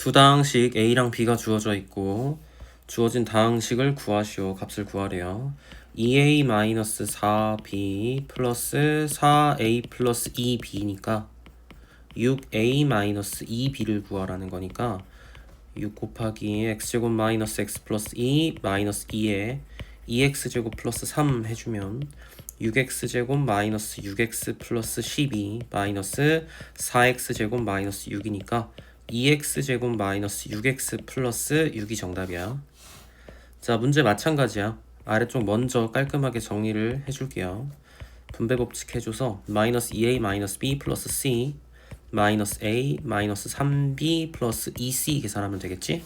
두 다항식 A랑 B가 주어져 있고 주어진 다항식을 구하시오. 값을 구하래요. 2A-4B 플러스 4A 플러스 2B니까 6A-2B를 구하라는 거니까 6 곱하기 x제곱 마이너스 x 플러스 2 마이너스 2에 2x제곱 플러스 3 해주면 6x제곱 마이너스 6x 플러스 12 마이너스 4x제곱 마이너스 6이니까 2x제곱 마이너스 6x 플러스 6이 정답이야. 자, 문제 마찬가지야. 아래쪽 먼저 깔끔하게 정리를 해줄게요. 분배 법칙 해줘서 마이너스 2a 마이너스 b 플러스 c 마이너스 a 마이너스 3b 플러스 2c 계산하면 되겠지?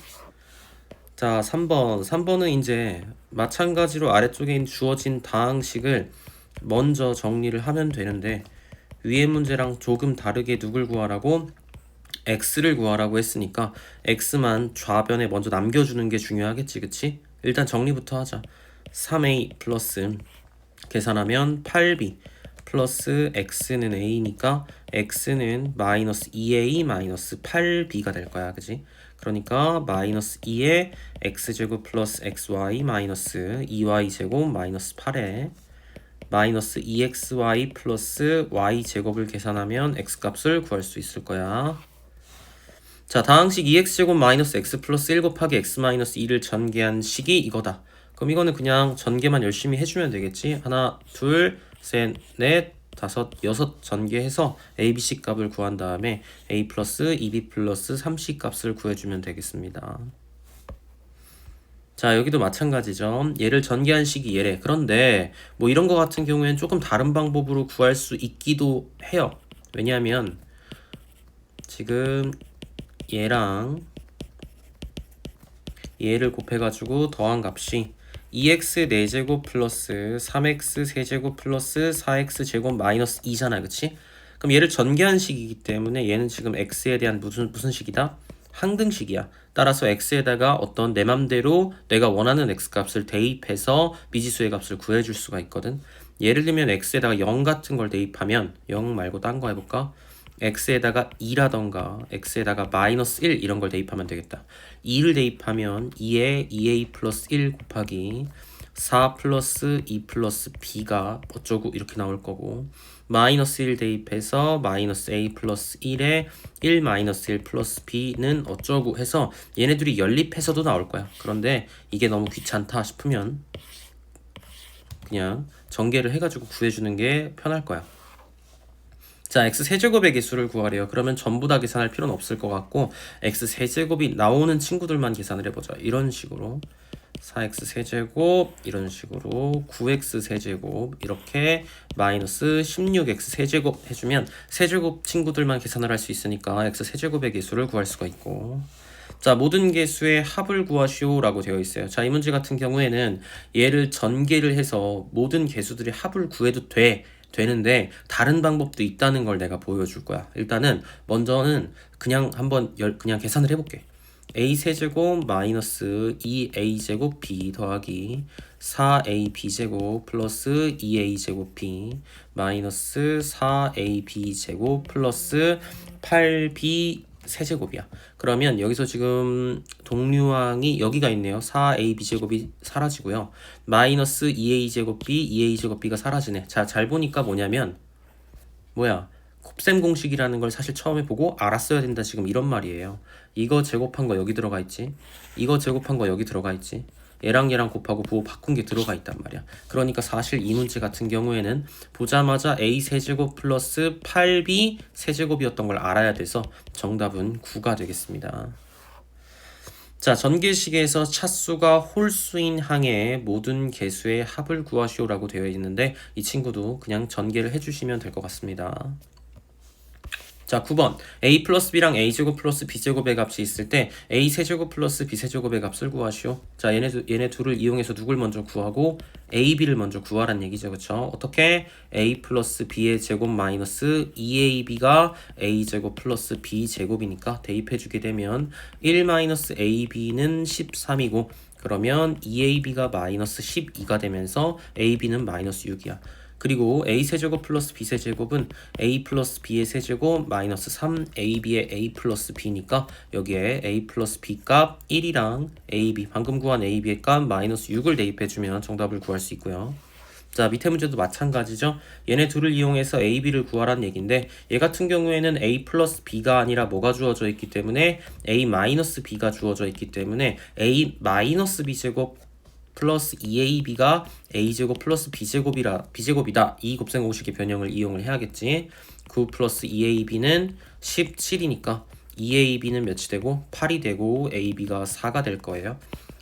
자, 3번은 이제 마찬가지로 아래쪽에 있는 주어진 다항식을 먼저 정리를 하면 되는데 위의 문제랑 조금 다르게 누굴 구하라고? x를 구하라고 했으니까 x만 좌변에 먼저 남겨주는 게 중요하겠지, 그치? 일단 정리부터 하자. 3a 플러스 계산하면 8b 플러스 x는 a니까 x는 마이너스 2a 마이너스 8b가 될 거야, 그지? 그러니까 마이너스 2에 x제곱 플러스 xy 마이너스 2y제곱 마이너스 8에 마이너스 2xy 플러스 y제곱을 계산하면 x값을 구할 수 있을 거야. 자, 다항식 2x제곱 마이너스 x 플러스 1 곱하기 x 마이너스 2를 전개한 식이 이거다. 그럼 이거는 그냥 전개만 열심히 해주면 되겠지. 하나, 둘, 셋, 넷, 다섯, 여섯 전개해서 a, b, c 값을 구한 다음에 a 플러스 2b 플러스 3c 값을 구해주면 되겠습니다. 자, 여기도 마찬가지죠. 얘를 전개한 식이 얘래. 그런데 뭐 이런 거 같은 경우에는 조금 다른 방법으로 구할 수 있기도 해요. 왜냐하면 지금 얘랑 얘를 곱해가지고 더한 값이 2x 4제곱 플러스 3x 세제곱 플러스 4x 제곱 마이너스 2잖아, 그치? 그럼 얘를 전개한 식이기 때문에 얘는 지금 x에 대한 무슨 식이다? 항등식이야. 따라서 x에다가 어떤 내 맘대로 내가 원하는 x값을 대입해서 미지수의 값을 구해줄 수가 있거든. 예를 들면 x에다가 0 같은 걸 대입하면 0 말고 딴 거 해볼까? x에다가 2라던가 x에다가 마이너스 1 이런 걸 대입하면 되겠다. 2를 대입하면 2에 2a 플러스 1 곱하기 4 플러스 2 플러스 b가 어쩌고 이렇게 나올 거고 마이너스 1 대입해서 마이너스 a 플러스 1에 1 마이너스 1 플러스 b는 어쩌고 해서 얘네들이 연립해서도 나올 거야. 그런데 이게 너무 귀찮다 싶으면 그냥 전개를 해가지고 구해주는 게 편할 거야. 자, x 세제곱의 개수를 구하래요. 그러면 전부 다 계산할 필요는 없을 것 같고 x 세제곱이 나오는 친구들만 계산을 해보자. 이런 식으로 4x 세제곱 이런 식으로 9x 세제곱 이렇게 마이너스 16x 세제곱 해주면 세제곱 친구들만 계산을 할 수 있으니까 x 세제곱의 개수를 구할 수가 있고 자, 모든 개수의 합을 구하시오 라고 되어 있어요. 자, 이 문제 같은 경우에는 얘를 전개를 해서 모든 개수들의 합을 구해도 되는데 다른 방법도 있다는 걸 내가 보여줄 거야. 일단은 먼저는 그냥 한번 그냥 계산을 해볼게. a 세제곱 마이너스 2a제곱 b 더하기 4ab제곱 플러스 2a제곱 b 마이너스 4ab제곱 플러스 8b 세제곱이야. 그러면 여기서 지금 동류항이 여기가 있네요. 4ab제곱이 사라지고요. 마이너스 2a제곱 b, 2a제곱 b가 사라지네. 자, 잘 보니까 뭐냐면 곱셈 공식이라는 걸 사실 처음에 보고 알았어야 된다 지금 이런 말이에요. 이거 제곱한 거 여기 들어가 있지. 이거 제곱한 거 여기 들어가 있지. 얘랑 얘랑 곱하고 부호 바꾼 게 들어가 있단 말이야. 그러니까 사실 이 문제 같은 경우에는 보자마자 a 세제곱 플러스 8b 세제곱이었던 걸 알아야 돼서 정답은 9가 되겠습니다. 자, 전개식에서 차수가 홀수인 항의 모든 개수의 합을 구하시오라고 되어 있는데 이 친구도 그냥 전개를 해주시면 될 것 같습니다. 자, 9번 a 플러스 b랑 a제곱 플러스 b제곱의 값이 있을 때 a 세제곱 플러스 b 세제곱의 값을 구하시오. 자, 얘네 둘을 이용해서 누굴 먼저 구하고 a, b를 먼저 구하란 얘기죠. 그쵸? 어떻게? a 플러스 b의 제곱 마이너스 2ab가 a제곱 플러스 b제곱이니까 대입해주게 되면 1 마이너스 ab는 13이고 그러면 2ab가 마이너스 12가 되면서 ab는 마이너스 6이야. 그리고 a 세제곱 플러스 b 세제곱은 a 플러스 b의 세제곱 마이너스 3ab의 a 플러스 b니까 여기에 a 플러스 b 값 1이랑 ab 방금 구한 ab의 값 마이너스 6을 대입해주면 정답을 구할 수 있고요. 자, 밑에 문제도 마찬가지죠. 얘네 둘을 이용해서 a, b를 구하라는 얘기인데 얘 같은 경우에는 a 플러스 b가 아니라 뭐가 주어져 있기 때문에 a 마이너스 b가 주어져 있기 때문에 a 마이너스 b제곱 플러스 2ab가 a제곱 플러스 b제곱이다. 이 곱셈공식의 변형을 이용을 해야겠지. 9 플러스 2ab는 17이니까 2ab는 몇이 되고 8이 되고 ab가 4가 될 거예요.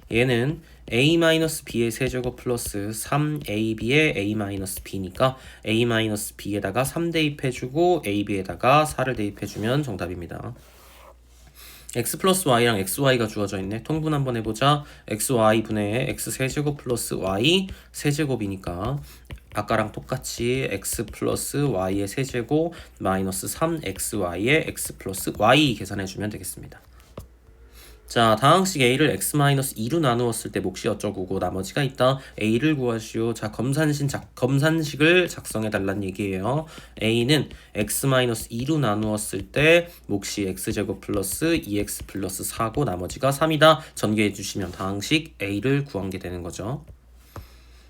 얘는 a-b의 세제곱 플러스 3ab의 a-b니까 a-b에다가 3 대입해주고 ab에다가 4를 대입해주면 정답입니다. x 플러스 y랑 xy가 주어져 있네. 통분 한번 해보자. xy 분의 x 세제곱 플러스 y 세제곱이니까 아까랑 똑같이 x 플러스 y의 세제곱 마이너스 3xy의 x 플러스 y 계산해주면 되겠습니다. 자, 다항식 a를 x-2로 나누었을 때 몫이 어쩌고고 나머지가 있다. a를 구하시오. 자, 검산식을 작성해달란 얘기예요. a는 x-2로 나누었을 때 몫이 x제곱 플러스 2x 플러스 4고 나머지가 3이다. 전개해주시면 다항식 a를 구한 게 되는 거죠.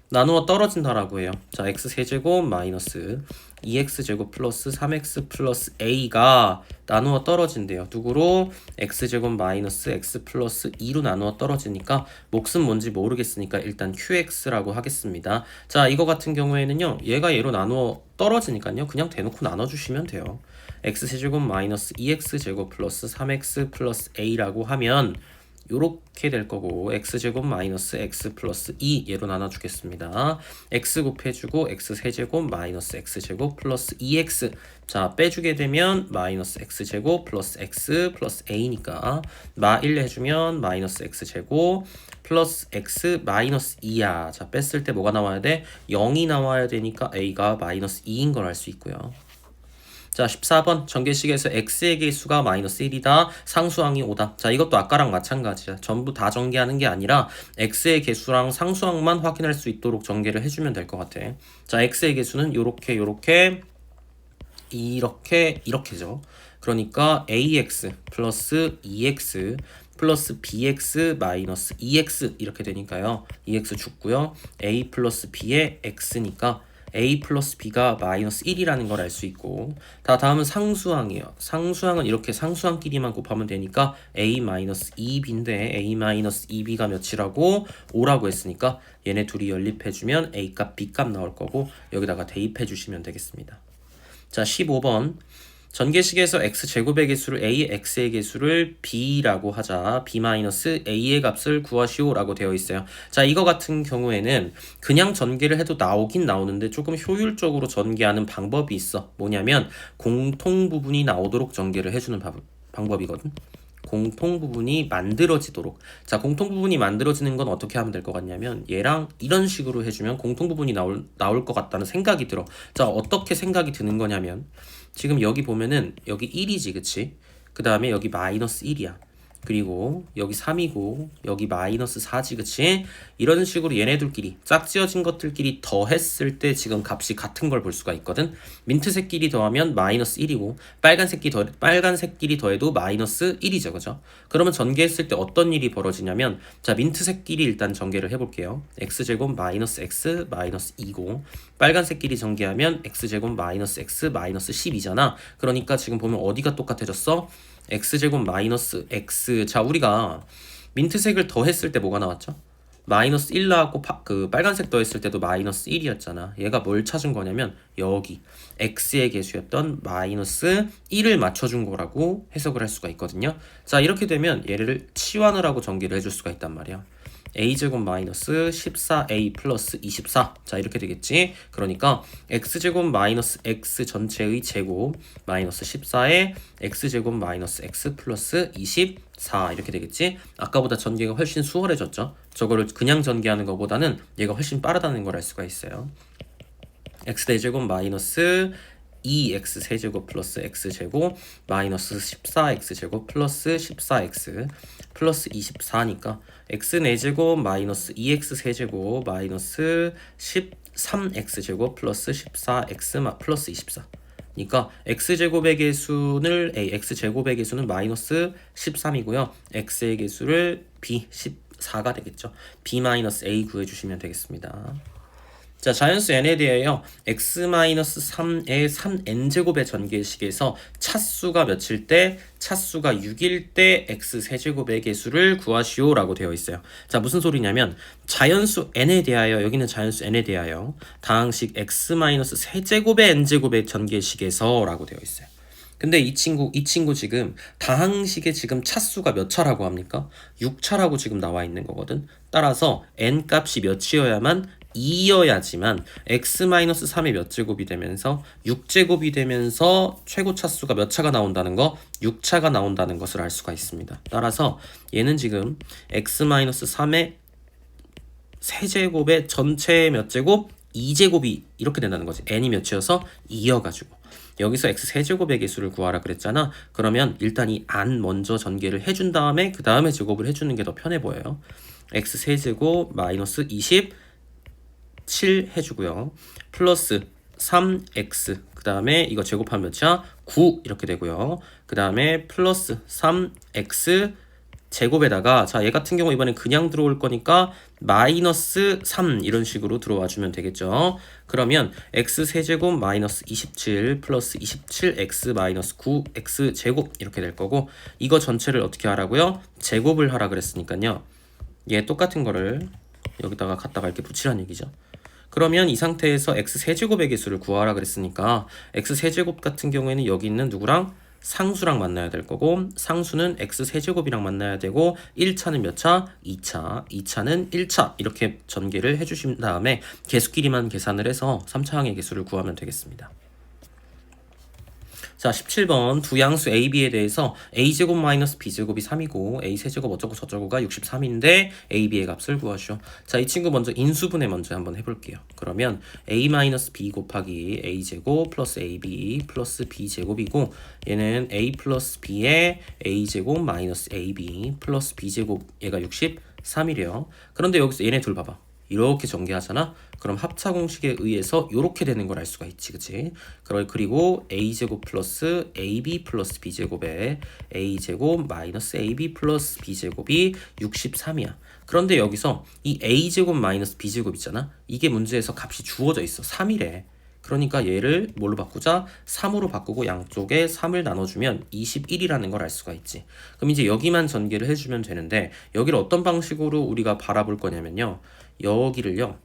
나누어 떨어진다라고 해요. 자, x 세제곱 마이너스 2x제곱 플러스 3x 플러스 a가 나누어 떨어진대요. 누구로? x제곱 마이너스 x 플러스 2로 나누어 떨어지니까 몫은 뭔지 모르겠으니까 일단 qx라고 하겠습니다. 자, 이거 같은 경우에는요. 얘가 얘로 나누어 떨어지니까요. 그냥 대놓고 나눠주시면 돼요. x세제곱 마이너스 2x제곱 플러스 3x 플러스 a라고 하면 요렇게 될 거고 x제곱 마이너스 x 플러스 2 얘로 나눠주겠습니다. x 곱해주고 x 세제곱 마이너스 x제곱 플러스 2x 자 빼주게 되면 마이너스 x제곱 플러스 x 플러스 a니까 마 1 해주면 마이너스 x제곱 플러스 x 마이너스 2야. 자 뺐을 때 뭐가 나와야 돼? 0이 나와야 되니까 a가 마이너스 2인 걸 알 수 있고요. 자 14번 전개식에서 x의 개수가 마이너스 1이다. 상수항이 5다. 자 이것도 아까랑 마찬가지야. 전부 다 전개하는 게 아니라 x의 개수랑 상수항만 확인할 수 있도록 전개를 해주면 될 것 같아. 자 x의 개수는 요렇게 이렇게죠. 그러니까 ax 플러스 2x 플러스 bx 마이너스 2x 이렇게 되니까요. 2x 죽고요. a 플러스 b의 x니까 a 플러스 b가 마이너스 1이라는 걸 알 수 있고 다음은 상수항이에요. 상수항은 이렇게 상수항끼리만 곱하면 되니까 a 마이너스 2b인데 a 마이너스 2b가 몇이라고? 5라고 했으니까 얘네 둘이 연립해주면 a 값 b 값 나올 거고 여기다가 대입해 주시면 되겠습니다. 자 15번 전개식에서 x제곱의 개수를 a, x의 개수를 b라고 하자. b-a의 값을 구하시오 라고 되어 있어요. 자 이거 같은 경우에는 그냥 전개를 해도 나오긴 나오는데 조금 효율적으로 전개하는 방법이 있어. 뭐냐면 공통 부분이 나오도록 전개를 해주는 방법이거든. 공통 부분이 만들어지도록. 자 공통 부분이 만들어지는 건 어떻게 하면 될 것 같냐면 얘랑 이런 식으로 해주면 공통 부분이 나올 것 같다는 생각이 들어. 자 어떻게 생각이 드는 거냐면 지금 여기 보면은 여기 1이지 그치? 그 다음에 여기 마이너스 1이야. 그리고 여기 3이고 여기 마이너스 4지 그치? 이런 식으로 얘네들끼리 짝지어진 것들끼리 더했을 때 지금 값이 같은 걸 볼 수가 있거든. 민트색끼리 더하면 마이너스 1이고 빨간색끼리 더해도 마이너스 1이죠 그죠? 그러면 전개했을 때 어떤 일이 벌어지냐면 자 민트색끼리 일단 전개를 해볼게요. x제곱 마이너스 x 마이너스 2고 빨간색끼리 전개하면 x제곱 마이너스 x 마이너스 10이잖아. 그러니까 지금 보면 어디가 똑같아졌어? x제곱 마이너스 x. 자 우리가 민트색을 더했을 때 뭐가 나왔죠? 마이너스 1 나왔고 그 빨간색 더했을 때도 마이너스 1이었잖아. 얘가 뭘 찾은 거냐면 여기 x의 개수였던 마이너스 1을 맞춰준 거라고 해석을 할 수가 있거든요. 자 이렇게 되면 얘를 치환을 하고 전개를 해줄 수가 있단 말이야. a제곱 마이너스 14a 플러스 24. 자 이렇게 되겠지. 그러니까 x제곱 마이너스 x 전체의 제곱 마이너스 14에 x제곱 마이너스 x 플러스 24 이렇게 되겠지. 아까보다 전개가 훨씬 수월해졌죠. 저거를 그냥 전개하는 것보다는 얘가 훨씬 빠르다는 걸 알 수가 있어요. x 대제곱 마이너스 2x 세제곱 플러스 x제곱 마이너스 14x제곱 플러스 14x 플러스 24니까 x 4제곱 마이너스 2x 세제곱 마이너스 13x제곱 플러스 14x 플러스 24 그러니까 x제곱의 개수를 x제곱의 개수는 마이너스 13이고요. x의 개수를 b 14가 되겠죠. b 마이너스 a 구해주시면 되겠습니다. 자, 자연수 n에 대하여 x-3의 3n제곱의 전개식에서 차수가 몇일 때, 차수가 6일 때 x세제곱의 개수를 구하시오 라고 되어 있어요. 자, 무슨 소리냐면 자연수 n에 대하여, 여기는 자연수 n에 대하여 다항식 x-세제곱의 n제곱의 전개식에서 라고 되어 있어요. 근데 이 친구 지금 다항식에 지금 차수가 몇 차라고 합니까? 6차라고 지금 나와 있는 거거든. 따라서 n 값이 몇이어야만 2여야지만 x-3의 몇 제곱이 되면서 6제곱이 되면서 최고 차수가 몇 차가 나온다는 거, 6차가 나온다는 것을 알 수가 있습니다. 따라서 얘는 지금 x-3의 세제곱의 전체 몇 제곱? 2제곱이 이렇게 된다는 거지. n이 몇이어서 2여가지고 여기서 x 세제곱의 개수를 구하라 그랬잖아. 그러면 일단 이 안 먼저 전개를 해준 다음에 그 다음에 제곱을 해주는 게 더 편해 보여요. x 세제곱 마이너스 27 해주고요. 플러스 3x 그 다음에 이거 제곱하면 몇이야? 9 이렇게 되고요. 그 다음에 플러스 3x 제곱에다가 자, 얘 같은 경우 이번엔 그냥 들어올 거니까 마이너스 3 이런 식으로 들어와 주면 되겠죠. 그러면 x 세제곱 마이너스 27 플러스 27x 마이너스 9x 제곱 이렇게 될 거고 이거 전체를 어떻게 하라고요? 제곱을 하라 그랬으니까요. 얘 똑같은 거를 여기다가 갖다가 이렇게 붙이라는 얘기죠. 그러면 이 상태에서 x 세제곱의 개수를 구하라 그랬으니까 x 세제곱 같은 경우에는 여기 있는 누구랑? 상수랑 만나야 될 거고 상수는 x 세제곱이랑 만나야 되고 1차는 몇 차? 2차, 2차는 1차 이렇게 전개를 해주신 다음에 개수끼리만 계산을 해서 3차항의 개수를 구하면 되겠습니다. 자, 17번 두 양수 a, b에 대해서 a제곱 마이너스 b제곱이 3이고 a 세제곱 어쩌고 저쩌고가 63인데 a, b의 값을 구하시오. 자, 이 친구 먼저 인수분해 먼저 한번 해볼게요. 그러면 a 마이너스 b 곱하기 a제곱 플러스 ab 플러스 b제곱이고 얘는 a 플러스 b의 a제곱 마이너스 ab 플러스 b제곱 얘가 63이래요. 그런데 여기서 얘네 둘 봐봐. 이렇게 전개하잖아. 그럼 합차 공식에 의해서 이렇게 되는 걸 알 수가 있지, 그치? 그리고 a제곱 플러스 ab 플러스 b제곱에 a제곱 마이너스 ab 플러스 b제곱이 63이야. 그런데 여기서 이 a제곱 마이너스 b제곱 있잖아. 이게 문제에서 값이 주어져 있어. 3이래. 그러니까 얘를 뭘로 바꾸자? 3으로 바꾸고 양쪽에 3을 나눠주면 21이라는 걸 알 수가 있지. 그럼 이제 여기만 전개를 해주면 되는데 여기를 어떤 방식으로 우리가 바라볼 거냐면요. 여기를요.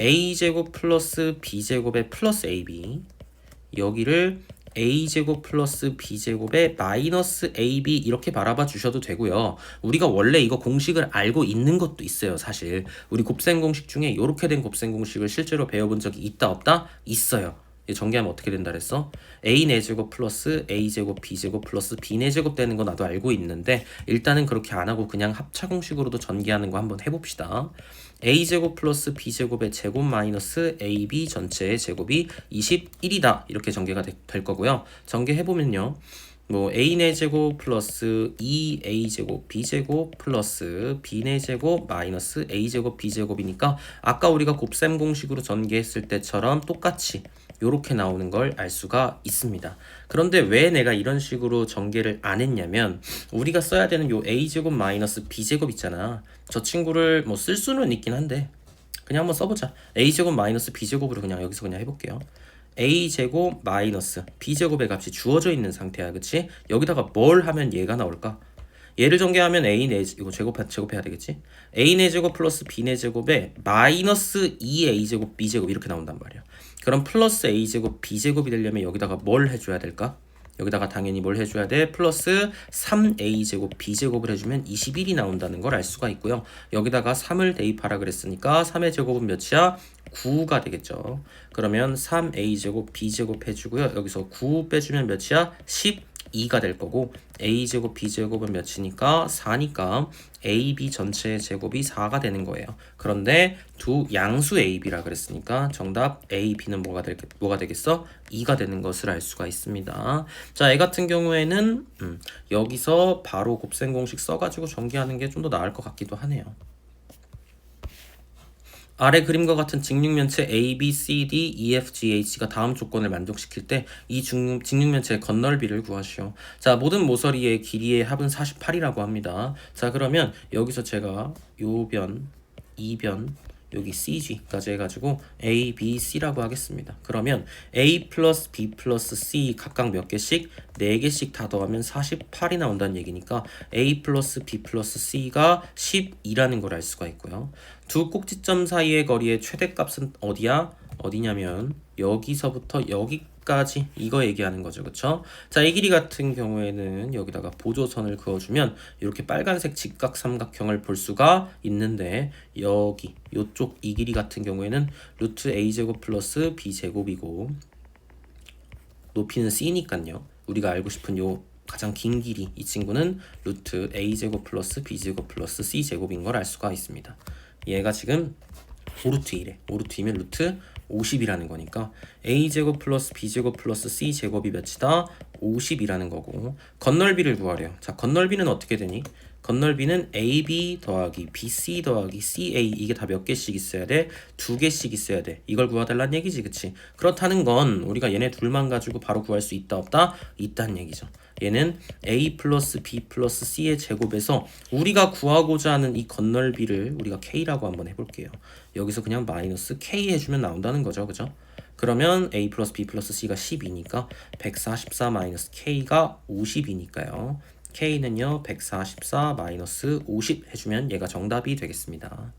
a제곱 플러스 b제곱에 플러스 ab 여기를 a제곱 플러스 b제곱에 마이너스 ab 이렇게 바라봐 주셔도 되고요. 우리가 원래 이거 공식을 알고 있는 것도 있어요. 사실 우리 곱셈 공식 중에 이렇게 된 곱셈 공식을 실제로 배워본 적이 있다 없다? 있어요. 전개하면 어떻게 된다 그랬어? a 4제곱 플러스 a제곱 b제곱 플러스 b 4제곱 되는 거 나도 알고 있는데 일단은 그렇게 안 하고 그냥 합차 공식으로도 전개하는 거 한번 해봅시다. a제곱 플러스 b제곱의 제곱 마이너스 ab 전체의 제곱이 21이다 이렇게 전개가 될 거고요. 전개해보면요. 뭐 a 4제곱 플러스 2a제곱 b제곱 플러스 b 4제곱 마이너스 a제곱 b제곱이니까 아까 우리가 곱셈 공식으로 전개했을 때처럼 똑같이 요렇게 나오는 걸 알 수가 있습니다. 그런데 왜 내가 이런 식으로 전개를 안 했냐면 우리가 써야 되는 요 a제곱 마이너스 b제곱 있잖아. 저 친구를 뭐 쓸 수는 있긴 한데 그냥 한번 써보자. a제곱 마이너스 b제곱으로 그냥 여기서 그냥 해볼게요. a제곱 마이너스 b제곱의 값이 주어져 있는 상태야. 그치? 여기다가 뭘 하면 얘가 나올까? 얘를 전개하면 a 4 이거 제곱해야 되겠지? a 4제곱 플러스 b 4제곱에 마이너스 2a제곱 b제곱 이렇게 나온단 말이야. 그럼 플러스 a제곱 b제곱이 되려면 여기다가 뭘 해줘야 될까? 여기다가 당연히 뭘 해줘야 돼? 플러스 3a제곱 b제곱을 해주면 21이 나온다는 걸 알 수가 있고요. 여기다가 3을 대입하라 그랬으니까 3의 제곱은 몇이야? 9가 되겠죠. 그러면 3a제곱 b제곱 해주고요. 여기서 9 빼주면 몇이야? 10 2가 될 거고 a제곱 b제곱은 몇이니까 4니까 ab 전체의 제곱이 4가 되는 거예요. 그런데 두 양수 ab라 그랬으니까 정답 a, b는 뭐가 되겠어? 2가 되는 것을 알 수가 있습니다. 자, 애 같은 경우에는 여기서 바로 곱셈 공식 써가지고 전개하는 게 좀 더 나을 것 같기도 하네요. 아래 그림과 같은 직육면체 A, B, C, D, E, F, G, H가 다음 조건을 만족시킬 때 이 직육면체의 건널비를 구하시오. 자, 모든 모서리의 길이의 합은 48이라고 합니다. 자, 그러면 여기서 제가 요 변, 이 변, 여기 CG까지 해가지고 A, B, C라고 하겠습니다. 그러면 A 플러스 B 플러스 C 각각 몇 개씩? 4개씩 다 더하면 48이 나온다는 얘기니까 A 플러스 B 플러스 C가 12라는 걸 알 수가 있고요. 두 꼭지점 사이의 거리의 최대값은 어디야? 어디냐면 여기서부터 여기까지 이거 얘기하는 거죠. 그쵸? 자, 이 길이 같은 경우에는 여기다가 보조선을 그어주면 이렇게 빨간색 직각삼각형을 볼 수가 있는데 여기 요쪽 이 길이 같은 경우에는 루트 a제곱 플러스 b제곱이고 높이는 c니까요. 우리가 알고 싶은 요 가장 긴 길이 이 친구는 루트 a제곱 플러스 b제곱 플러스 c제곱인 걸 알 수가 있습니다. 얘가 지금 5루트 1에 5루트2면 루트 50이라는 거니까 a제곱 플러스 b제곱 플러스 c제곱이 몇이다? 50이라는 거고 건널비를 구하래요. 자, 건널비는 어떻게 되니? 건널비는 AB 더하기 BC 더하기 CA 이게 다 몇 개씩 있어야 돼? 2개씩 있어야 돼. 이걸 구해달라는 얘기지, 그치? 그렇다는 건 우리가 얘네 둘만 가지고 바로 구할 수 있다 없다? 있다는 얘기죠. 얘는 A 플러스 B 플러스 C의 제곱에서 우리가 구하고자 하는 이 건널비를 우리가 K라고 한번 해볼게요. 여기서 그냥 마이너스 K 해주면 나온다는 거죠. 그죠? 그러면 A 플러스 B 플러스 C가 12니까 144 마이너스 K가 50이니까요. K는요 144 마이너스 50 해주면 얘가 정답이 되겠습니다.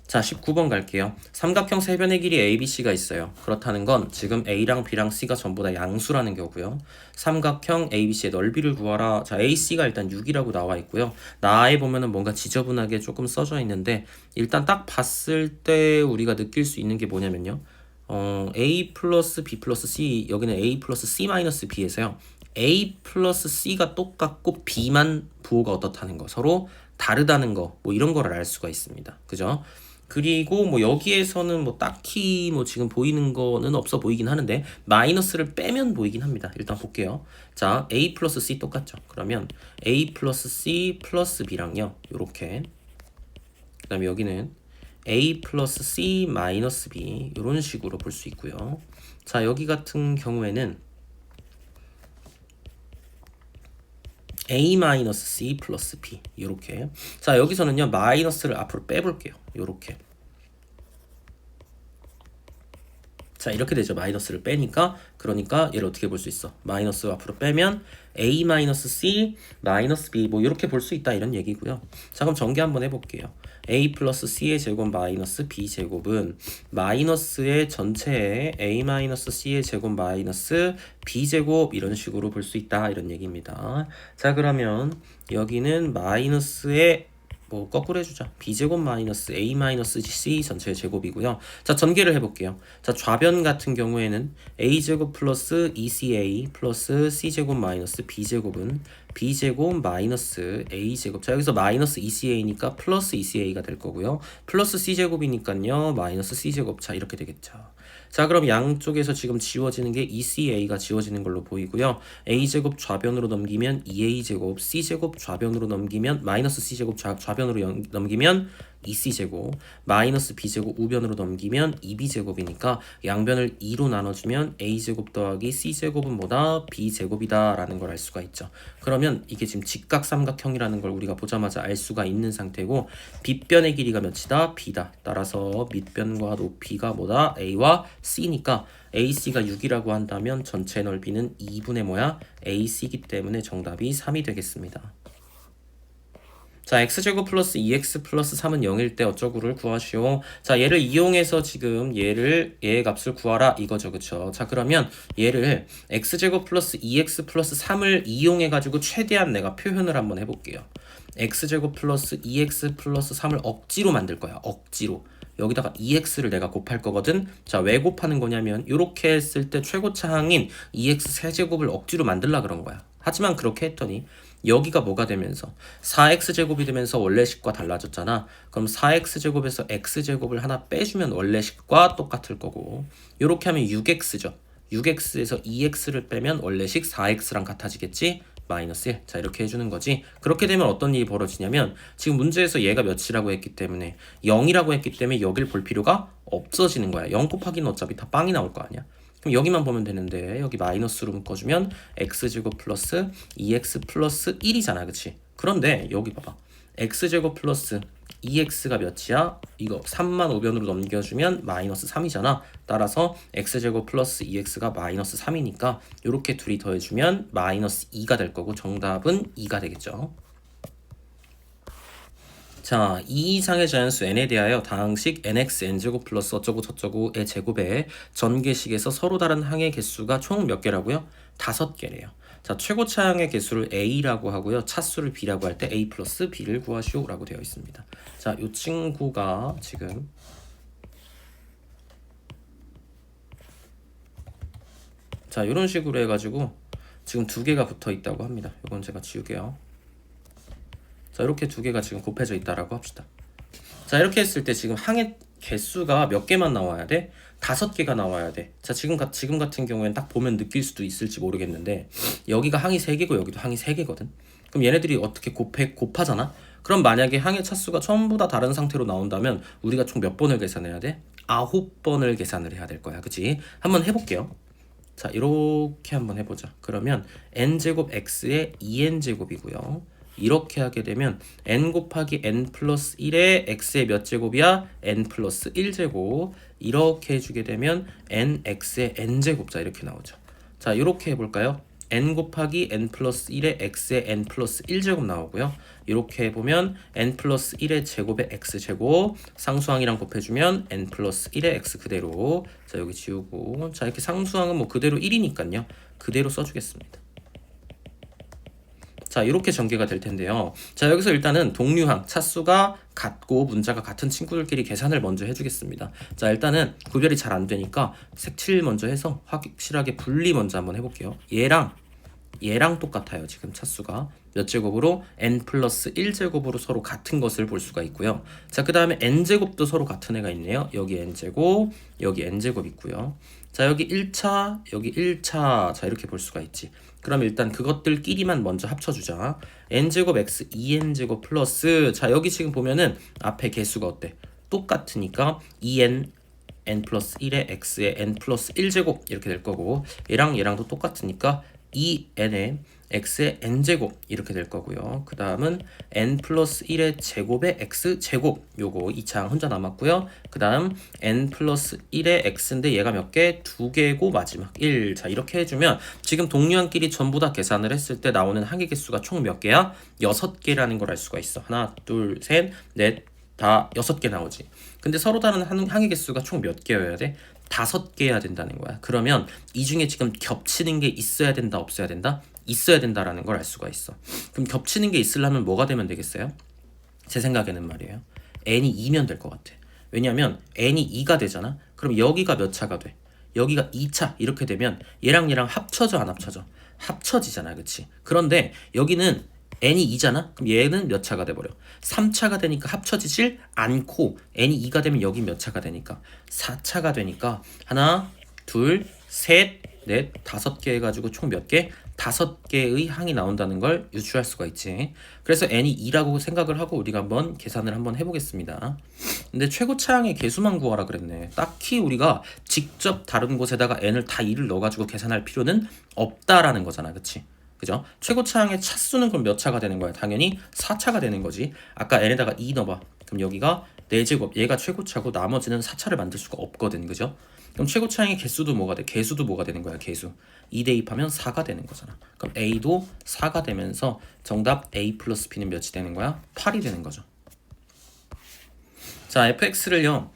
자, 19번 갈게요. 삼각형 세 변의 길이 ABC가 있어요. 그렇다는 건 지금 A랑 B랑 C가 전부 다 양수라는 거고요. 삼각형 ABC의 넓이를 구하라. 자, AC가 일단 6이라고 나와 있고요. 나에 보면은 뭔가 지저분하게 조금 써져 있는데 일단 딱 봤을 때 우리가 느낄 수 있는 게 뭐냐면요. A 플러스 B 플러스 C 여기는 A 플러스 C 마이너스 B에서요. A 플러스 C가 똑같고 B만 부호가 어떻다는 거 서로 다르다는 거 뭐 이런 거를 알 수가 있습니다. 그죠? 그리고 뭐 여기에서는 뭐 딱히 뭐 지금 보이는 거는 없어 보이긴 하는데 마이너스를 빼면 보이긴 합니다. 일단 볼게요. 자, A 플러스 C 똑같죠? 그러면 A 플러스 C 플러스 B랑요 요렇게 그 다음에 여기는 A 플러스 C 마이너스 B 이런 식으로 볼 수 있고요. 자, 여기 같은 경우에는 A-C 플러스 B 이렇게. 자, 여기서는요 마이너스를 앞으로 빼볼게요. 이렇게. 자, 이렇게 되죠. 마이너스를 빼니까. 그러니까 얘를 어떻게 볼 수 있어? 마이너스 앞으로 빼면 A-C 마이너스 B 뭐 이렇게 볼 수 있다 이런 얘기고요. 자, 그럼 전개 한번 해볼게요. A 플러스 C의 제곱 마이너스 B 제곱은 마이너스의 전체에 A-C의 제곱 마이너스 B 제곱 이런 식으로 볼 수 있다 이런 얘기입니다. 자, 그러면 여기는 마이너스의 뭐 거꾸로 해주자. B제곱 마이너스 A-C 전체의 제곱이고요. 자, 전개를 해볼게요. 자, 좌변 같은 경우에는 A제곱 플러스 ECA 플러스 C제곱 마이너스 B제곱은 B제곱 마이너스 A제곱. 자, 여기서 마이너스 ECA니까 플러스 ECA가 될 거고요. 플러스 C제곱이니까요 마이너스 C제곱. 자, 이렇게 되겠죠. 자, 그럼 양쪽에서 지금 지워지는 게 ECA가 지워지는 걸로 보이고요. A제곱 좌변으로 넘기면 2A제곱, C제곱 좌변으로 넘기면 마이너스 C제곱 좌변으로 넘기면 2C제곱, 마이너스 B제곱 우변으로 넘기면 2B제곱이니까 양변을 2로 나눠주면 A제곱 더하기 C제곱은 뭐다? B제곱이다 라는 걸 알 수가 있죠. 그러면 이게 지금 직각삼각형이라는 걸 우리가 보자마자 알 수가 있는 상태고 빗변의 길이가 몇이다? B다. 따라서 밑변과 높이가 뭐다? A와 C니까 AC가 6이라고 한다면 전체 넓이는 2분의 뭐야? AC이기 때문에 정답이 3이 되겠습니다. 자, x제곱 플러스 2x 플러스 3은 0일 때 어쩌구를 구하시오. 자, 얘를 이용해서 지금 얘의 값을 구하라 이거죠. 그쵸? 자, 그러면 얘를 x제곱 플러스 2x 플러스 3을 이용해 가지고 최대한 내가 표현을 한번 해볼게요. x제곱 플러스 2x 플러스 3을 억지로 만들 거야. 억지로. 여기다가 2x를 내가 곱할 거거든. 자, 왜 곱하는 거냐면 이렇게 했을 때 최고차항인 2x 세제곱을 억지로 만들라 그런 거야. 하지만 그렇게 했더니 여기가 뭐가 되면서 4x제곱이 되면서 원래식과 달라졌잖아. 그럼 4x제곱에서 x제곱을 하나 빼주면 원래식과 똑같을 거고, 이렇게 하면 6x죠. 6x에서 2x를 빼면 원래식 4x랑 같아지겠지? 마이너스 1. 자, 이렇게 해주는 거지. 그렇게 되면 어떤 일이 벌어지냐면 지금 문제에서 얘가 몇이라고 했기 때문에 0이라고 했기 때문에 여길 볼 필요가 없어지는 거야. 0 곱하기는 어차피 다 빵이 나올 거 아니야. 그럼 여기만 보면 되는데 여기 마이너스로 묶어주면 x제곱 플러스 2x 플러스 1이잖아. 그치? 그런데 여기 봐봐. x제곱 플러스 2x가 몇이야? 이거 3만 5변으로 넘겨주면 마이너스 3이잖아. 따라서 x제곱 플러스 2x가 마이너스 3이니까 이렇게 둘이 더해주면 마이너스 2가 될 거고 정답은 2가 되겠죠. 자, 2 이상의 자연수 n에 대하여 다항식 nx n제곱 플러스 어쩌고 저쩌고의 제곱에 전개식에서 서로 다른 항의 개수가 총 몇 개라고요? 5개래요. 자, 최고차항의 개수를 a라고 하고요. 차수를 b라고 할 때 a 플러스 b를 구하시오 라고 되어 있습니다. 자, 이 친구가 지금 자, 이런 식으로 해가지고 지금 두 개가 붙어 있다고 합니다. 이건 제가 지우게요. 자, 이렇게 두 개가 지금 곱해져 있다라고 합시다. 자, 이렇게 했을 때 지금 항의 개수가 몇 개만 나와야 돼? 5개가 나와야 돼. 자, 지금 같은 경우에는 딱 보면 느낄 수도 있을지 모르겠는데 여기가 항이 3개고 여기도 항이 3개거든. 그럼 얘네들이 어떻게 곱하잖아? 그럼 만약에 항의 차수가 전부 다 다른 상태로 나온다면 우리가 총 몇 번을 계산해야 돼? 9번을 계산을 해야 될 거야. 그치? 한번 해볼게요. 자, 이렇게 한번 해보자. 그러면 n제곱 x의 2n제곱이고요. 이렇게 하게 되면 n 곱하기 n 플러스 1의 x의 몇 제곱이야? n 플러스 1제곱. 이렇게 해주게 되면 nx의 n제곱. 자, 이렇게 나오죠. 자, 이렇게 해볼까요? n 곱하기 n 플러스 1의 x의 n 플러스 1제곱 나오고요. 이렇게 해보면 n 플러스 1의 제곱의 x제곱, 상수항이랑 곱해주면 n 플러스 1의 x 그대로. 자, 여기 지우고, 자, 이렇게 상수항은 뭐 그대로 1이니까요 그대로 써주겠습니다. 자, 이렇게 전개가 될 텐데요. 자, 여기서 일단은 동류항, 차수가 같고 문자가 같은 친구들끼리 계산을 먼저 해주겠습니다. 자, 일단은 구별이 잘 안 되니까 색칠 먼저 해서 확실하게 분리 먼저 한번 해볼게요. 얘랑 똑같아요. 지금 차수가 몇 제곱으로? n 플러스 1제곱으로 서로 같은 것을 볼 수가 있고요. 자, 그 다음에 n제곱도 서로 같은 애가 있네요. 여기 n제곱, 여기 n제곱 있고요. 자, 여기 1차, 여기 1차. 자, 이렇게 볼 수가 있지. 그럼 일단 그것들끼리만 먼저 합쳐주자. n제곱 x 2n제곱 플러스, 자, 여기 지금 보면은 앞에 개수가 어때? 똑같으니까 2n n 플러스 1의 x의 n 플러스 1제곱 이렇게 될 거고, 얘랑도 똑같으니까 2n의 x의 n제곱 이렇게 될 거고요. 그 다음은 n 플러스 1의 제곱의 x제곱, 요거 2차항 혼자 남았고요. 그 다음 n 플러스 1의 x인데 얘가 몇 개? 2개고 마지막 1. 자, 이렇게 해주면 지금 동류항끼리 전부 다 계산을 했을 때 나오는 항의 개수가 총 몇 개야? 6개라는 걸 알 수가 있어. 하나, 둘, 셋, 넷, 다 6개 나오지. 근데 서로 다른 항의 개수가 총 몇 개여야 돼? 5개여야 된다는 거야. 그러면 이 중에 지금 겹치는 게 있어야 된다, 없어야 된다? 있어야 된다라는 걸 알 수가 있어. 그럼 겹치는 게 있으려면 뭐가 되면 되겠어요? 제 생각에는 말이에요. n이 2면 될 것 같아. 왜냐면 n이 2가 되잖아. 그럼 여기가 몇 차가 돼? 여기가 2차. 이렇게 되면 얘랑 합쳐져, 안 합쳐져? 합쳐지잖아. 그치? 그런데 여기는 n이 2잖아? 그럼 얘는 몇 차가 돼버려? 3차가 되니까 합쳐지질 않고 n이 2가 되면 여기 몇 차가 되니까? 4차가 되니까 하나, 둘, 셋, 넷, 5개 해가지고 총 몇 개? 5개의 항이 나온다는 걸 유추할 수가 있지. 그래서 n이 2라고 생각을 하고 우리가 한번 계산을 한번 해보겠습니다. 근데 최고차항의 개수만 구하라 그랬네. 딱히 우리가 직접 다른 곳에다가 n을 다 2를 넣어가지고 계산할 필요는 없다라는 거잖아. 그치? 그죠? 최고차항의 차수는 그럼 몇 차가 되는 거야? 당연히 4차가 되는 거지. 아까 n에다가 2 넣어봐. 그럼 여기가 4제곱, 얘가 최고차고 나머지는 4차를 만들 수가 없거든. 그죠? 그럼 최고차항의 개수도 뭐가 돼? 개수도 뭐가 되는 거야? 개수. 2 대입하면 4가 되는 거잖아. 그럼 a도 4가 되면서 정답 a 플러스 b는 몇이 되는 거야? 8이 되는 거죠. 자, fx를요.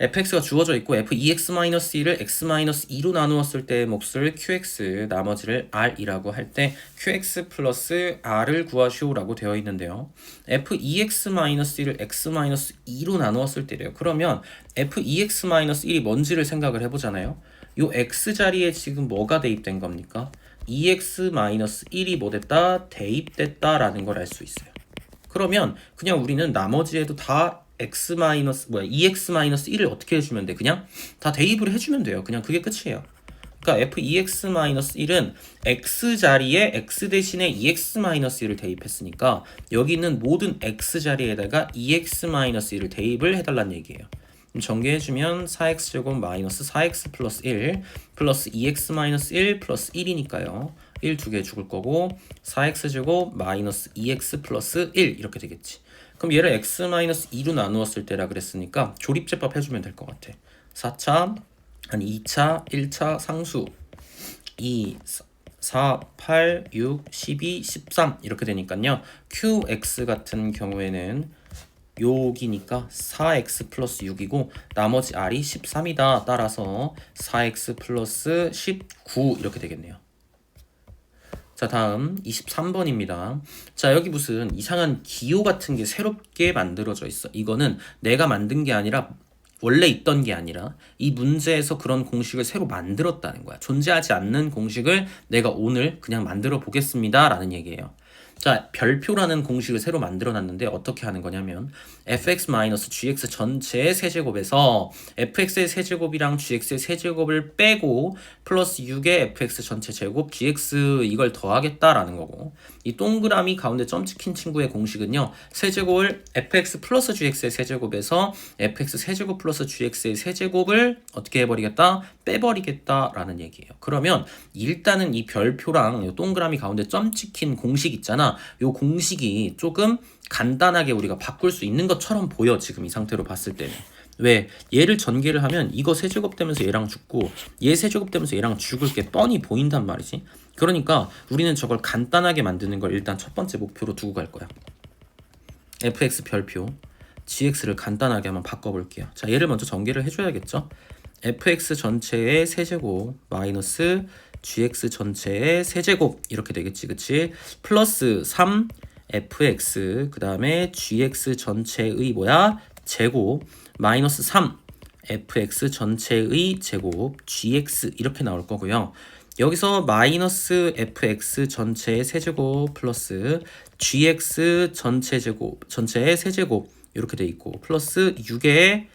fx가 주어져 있고 f2x-1을 x-2로 나누었을 때의 몫을 qx, 나머지를 r이라고 할 때 qx 플러스 r을 구하시오라고 되어 있는데요. f2x-1을 x-2로 나누었을 때래요. 그러면 f2x-1이 뭔지를 생각을 해보잖아요. 요 x자리에 지금 뭐가 대입된 겁니까? 2x-1이 뭐 됐다? 대입됐다라는 걸 알 수 있어요. 그러면 그냥 우리는 나머지에도 다 EX-1을 어떻게 해주면 돼? 그냥 다 대입을 해주면 돼요. 그냥 그게 끝이에요. 그러니까 F2x-1은 x자리에 x 대신에 EX-1을 대입했으니까 여기 있는 모든 x자리에다가 EX-1을 대입을 해달라는 얘기예요. 전개해주면 4x제곱 마이너스 4x 플러스 1 플러스 2x-1 플러스 1이니까요. 1 두 개 죽을 거고 4x제곱 마이너스 2x 플러스 1 이렇게 되겠지. 그럼 얘를 x-2로 나누었을 때라 그랬으니까 조립제법 해주면 될 것 같아. 4차, 아니 2차, 1차 상수 2, 4, 8, 6, 12, 13 이렇게 되니까요. qx 같은 경우에는 여기니까 4x 플러스 6이고 나머지 r이 13이다. 따라서 4x 플러스 19 이렇게 되겠네요. 자, 다음 23번입니다. 자, 여기 무슨 이상한 기호 같은 게 새롭게 만들어져 있어. 이거는 내가 만든 게 아니라 원래 있던 게 아니라 이 문제에서 그런 공식을 새로 만들었다는 거야. 존재하지 않는 공식을 내가 오늘 그냥 만들어 보겠습니다 라는 얘기예요. 자, 별표라는 공식을 새로 만들어 놨는데 어떻게 하는 거냐면 fx-gx 전체의 세제곱에서 fx의 세제곱이랑 gx의 세제곱을 빼고 플러스 6의 fx 전체 제곱 gx 이걸 더하겠다라는 거고, 이 동그라미 가운데 점 찍힌 친구의 공식은요, 세제곱을 fx 플러스 gx의 세제곱에서 fx 세제곱 플러스 gx의 세제곱을 어떻게 해버리겠다? 빼버리겠다라는 얘기예요. 그러면 일단은 이 별표랑 이 동그라미 가운데 점 찍힌 공식 있잖아. 이 공식이 조금 간단하게 우리가 바꿀 수 있는 것처럼 보여. 지금 이 상태로 봤을 때는. 왜? 얘를 전개를 하면 이거 세제곱 되면서 얘랑 죽고 얘 세제곱 되면서 얘랑 죽을 게 뻔히 보인단 말이지. 그러니까 우리는 저걸 간단하게 만드는 걸 일단 첫 번째 목표로 두고 갈 거야. fx 별표 gx를 간단하게 한번 바꿔볼게요. 자, 얘를 먼저 전개를 해줘야겠죠. fx 전체의 세제곱 마이너스 gx 전체의 세제곱 이렇게 되겠지, 그치? 플러스 3 fx 그 다음에 gx 전체의 뭐야? 제곱 마이너스 3 fx 전체의 제곱 gx 이렇게 나올 거고요. 여기서 마이너스 fx 전체의 세제곱 플러스 gx 전체 제곱 전체의 세제곱 이렇게 돼 있고 플러스 6의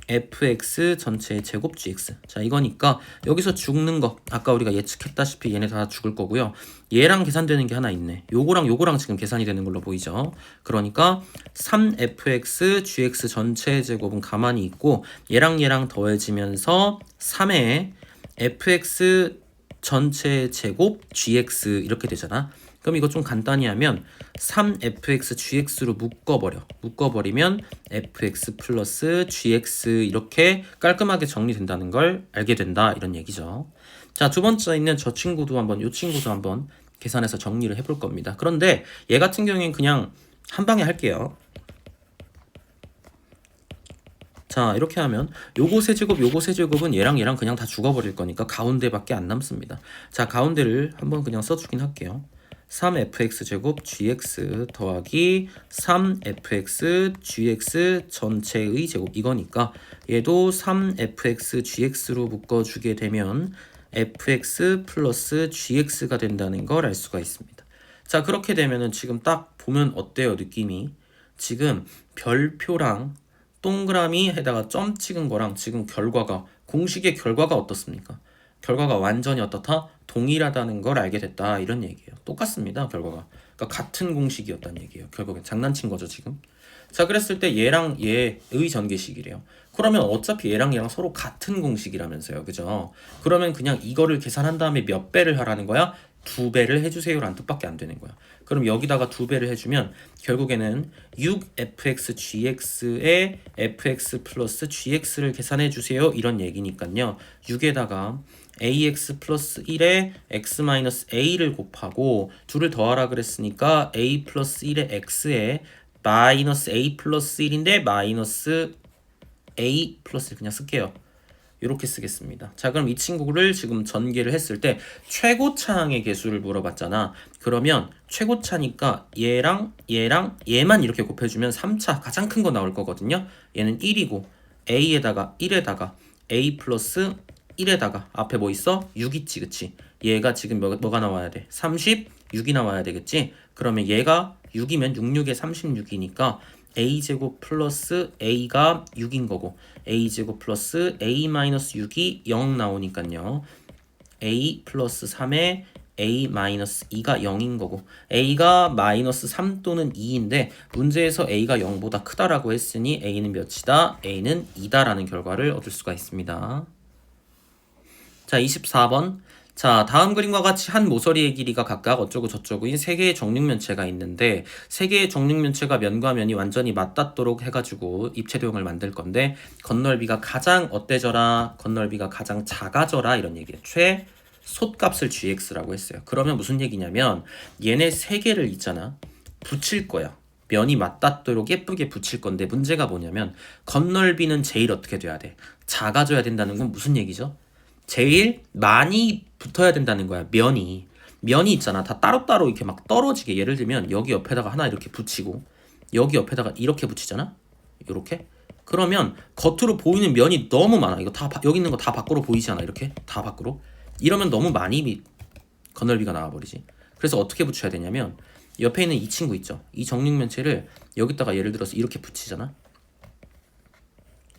fx 전체의 제곱 gx. 자, 이거니까 여기서 죽는 거 아까 우리가 예측했다시피 얘네 다 죽을 거고요. 얘랑 계산되는 게 하나 있네. 요거랑 지금 계산이 되는 걸로 보이죠. 그러니까 3fx gx 전체 제곱은 가만히 있고 얘랑 더해지면서 3의 fx 전체 제곱 gx 이렇게 되잖아. 그럼 이거 좀 간단히 하면 3fx gx로 묶어버리면 fx 플러스 gx 이렇게 깔끔하게 정리된다는 걸 알게 된다, 이런 얘기죠. 자, 두 번째 있는 저 친구도 요 친구도 한번 계산해서 정리를 해볼 겁니다. 그런데 얘 같은 경우에는 그냥 한 방에 할게요. 자, 이렇게 하면 요거 세제곱은 얘랑 그냥 다 죽어버릴 거니까 가운데밖에 안 남습니다. 자, 가운데를 한번 그냥 써주긴 할게요. 3fx제곱 gx 더하기 3fx gx 전체의 제곱 이거니까 얘도 3fx gx로 묶어주게 되면 fx 플러스 gx가 된다는 걸 알 수가 있습니다. 자, 그렇게 되면은 지금 딱 보면 어때요, 느낌이? 지금 별표랑 동그라미에다가 점 찍은 거랑 지금 결과가, 공식의 결과가 어떻습니까? 결과가 완전히 어떻다? 동일하다는 걸 알게 됐다, 이런 얘기예요. 똑같습니다, 결과가. 그러니까 같은 공식이었다는 얘기예요. 결국엔 장난친 거죠, 지금. 자, 그랬을 때 얘랑 얘의 전개식이래요. 그러면 어차피 얘랑 서로 같은 공식이라면서요, 그죠? 그러면 그냥 이거를 계산한 다음에 몇 배를 하라는 거야? 2배를 해주세요라는 뜻밖에 안 되는 거야. 그럼 여기다가 2배를 해주면 결국에는 6fxgx의 fx 플러스 gx를 계산해주세요, 이런 얘기니까요. 6에다가 ax 플러스 1에 x 마이너스 a를 곱하고 2를 더하라 그랬으니까 a 플러스 1의 x에 마이너스 a 플러스 1인데 마이너스 A 플러스를 그냥 쓸게요. 이렇게 쓰겠습니다. 자, 그럼 이 친구를 지금 전개를 했을 때 최고차항의 개수를 물어봤잖아. 그러면 최고차니까 얘랑 얘만 이렇게 곱해주면 3차 가장 큰 거 나올 거거든요. 얘는 1이고 A에다가 1에다가 A 플러스 1에다가 앞에 뭐 있어? 6 있지, 그치? 얘가 지금 뭐가 나와야 돼? 36이 나와야 되겠지? 그러면 얘가 6이면 66에 36이니까 a제곱 플러스 a가 6인 거고 a제곱 플러스 a 마이너스 6이 0 나오니까요. a 플러스 3에 a 마이너스 2가 0인 거고 a가 마이너스 3 또는 2인데 문제에서 a가 0보다 크다라고 했으니 a는 몇이다? a는 2다라는 결과를 얻을 수가 있습니다. 자, 24번. 자, 다음 그림과 같이 한 모서리의 길이가 각각 어쩌고 저쩌고인 세 개의 정육면체가 있는데 세 개의 정육면체가 면과 면이 완전히 맞닿도록 해가지고 입체도형을 만들 건데 건널비가 가장 어때져라? 건널비가 가장 작아져라 이런 얘기예요. 최소값을 gx라고 했어요. 그러면 무슨 얘기냐면 얘네 세 개를 있잖아. 붙일 거야. 면이 맞닿도록 예쁘게 붙일 건데 문제가 뭐냐면 건널비는 제일 어떻게 돼야 돼? 작아져야 된다는 건 무슨 얘기죠? 제일 많이 붙어야 된다는 거야. 면이 있잖아. 다 따로따로 이렇게 막 떨어지게. 예를 들면 여기 옆에다가 하나 이렇게 붙이고 여기 옆에다가 이렇게 붙이잖아. 이렇게. 그러면 겉으로 보이는 면이 너무 많아. 이거 다 여기 있는 거 다 밖으로 보이잖아. 이렇게 다 밖으로. 이러면 너무 많이 건널비가 나와버리지. 그래서 어떻게 붙여야 되냐면 옆에 있는 이 친구 있죠. 이 정육면체를 여기다가 예를 들어서 이렇게 붙이잖아.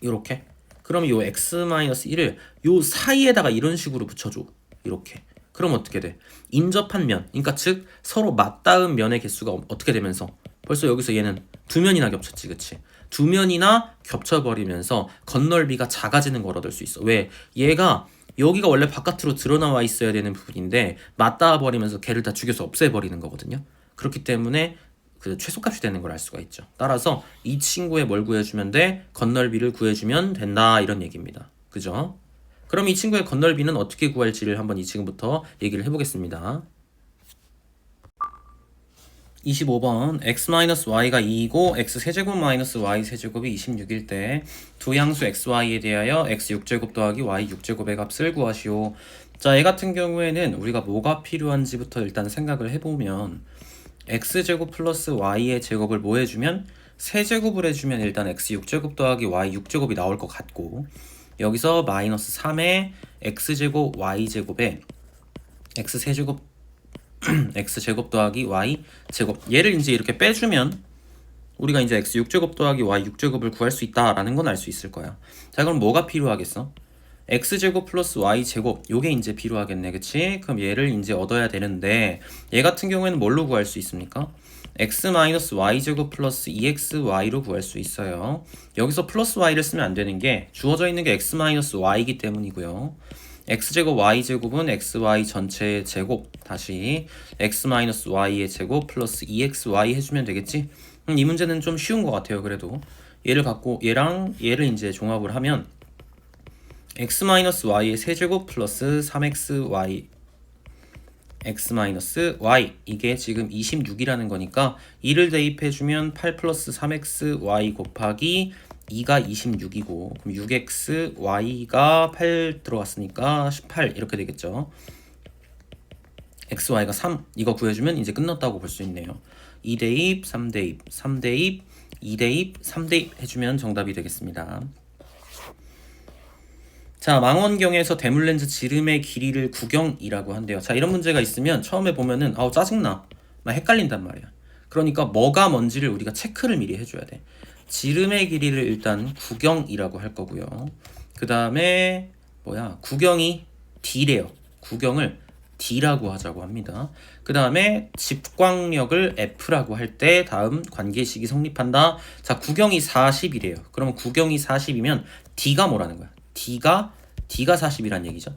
이렇게. 그럼 요 x-1을 요 사이에다가 이런 식으로 붙여줘. 이렇게. 그럼 어떻게 돼? 인접한 면, 그러니까 즉 서로 맞닿은 면의 개수가 어떻게 되면서 벌써 여기서 얘는 두 면이나 겹쳤지, 그치? 두 면이나 겹쳐버리면서 건널비가 작아지는 걸 얻을 수 있어. 왜? 얘가 여기가 원래 바깥으로 드러나와 있어야 되는 부분인데 맞닿아버리면서 걔를 다 죽여서 없애버리는 거거든요. 그렇기 때문에 그 최소값이 되는 걸 알 수가 있죠. 따라서 이 친구의 뭘 구해주면 돼? 건널비를 구해주면 된다 이런 얘기입니다. 그죠? 그럼 이 친구의 건널비는 어떻게 구할지를 한번 지금부터 얘기를 해보겠습니다. 25번 x-y가 2이고 x세제곱 마이너스 y세제곱이 26일 때 두 양수 xy에 대하여 x6제곱 더하기 y6제곱의 값을 구하시오. 자, 얘 같은 경우에는 우리가 뭐가 필요한지부터 일단 생각을 해보면 x제곱 플러스 y의 제곱을 뭐 해주면 세제곱을 해주면 일단 x6제곱 더하기 y6제곱이 나올 것 같고 여기서 마이너스 3의 x제곱 y제곱에 x세제곱 x제곱 더하기 y제곱 얘를 이제 이렇게 빼주면 우리가 이제 x6제곱 더하기 y6제곱을 구할 수 있다라는 건 알 수 있을 거야. 자, 그럼 뭐가 필요하겠어? x제곱 플러스 y제곱 요게 이제 필요하겠네, 그치? 그럼 얘를 이제 얻어야 되는데 얘 같은 경우에는 뭘로 구할 수 있습니까? x-y제곱 플러스 2xy로 구할 수 있어요. 여기서 플러스 y를 쓰면 안 되는 게 주어져 있는 게 x-y이기 때문이고요. x제곱 y제곱은 xy 전체의 제곱 다시 x-y의 제곱 플러스 2xy 해주면 되겠지? 이 문제는 좀 쉬운 것 같아요. 그래도 얘를 갖고 얘랑 얘를 이제 종합을 하면 x-y의 세제곱 플러스 3xy x-y 이게 지금 26이라는 거니까 2를 대입해주면 8 플러스 3xy 곱하기 2가 26이고 그럼 6xy가 8 들어갔으니까 18 이렇게 되겠죠. xy가 3 이거 구해주면 이제 끝났다고 볼 수 있네요. 2대입 3대입 3대입 2대입 3대입 해주면 정답이 되겠습니다. 자, 망원경에서 대물렌즈 지름의 길이를 구경이라고 한대요. 자, 이런 문제가 있으면 처음에 보면은 아우 짜증나 막 헷갈린단 말이야. 그러니까 뭐가 뭔지를 우리가 체크를 미리 해줘야 돼. 지름의 길이를 일단 구경이라고 할 거고요. 그 다음에 구경이 D래요. 구경을 D라고 하자고 합니다. 그 다음에 집광력을 F라고 할 때 다음 관계식이 성립한다. 자, 구경이 40이래요. 그러면 구경이 40이면 D가 뭐라는 거야? D가 40이란 얘기죠.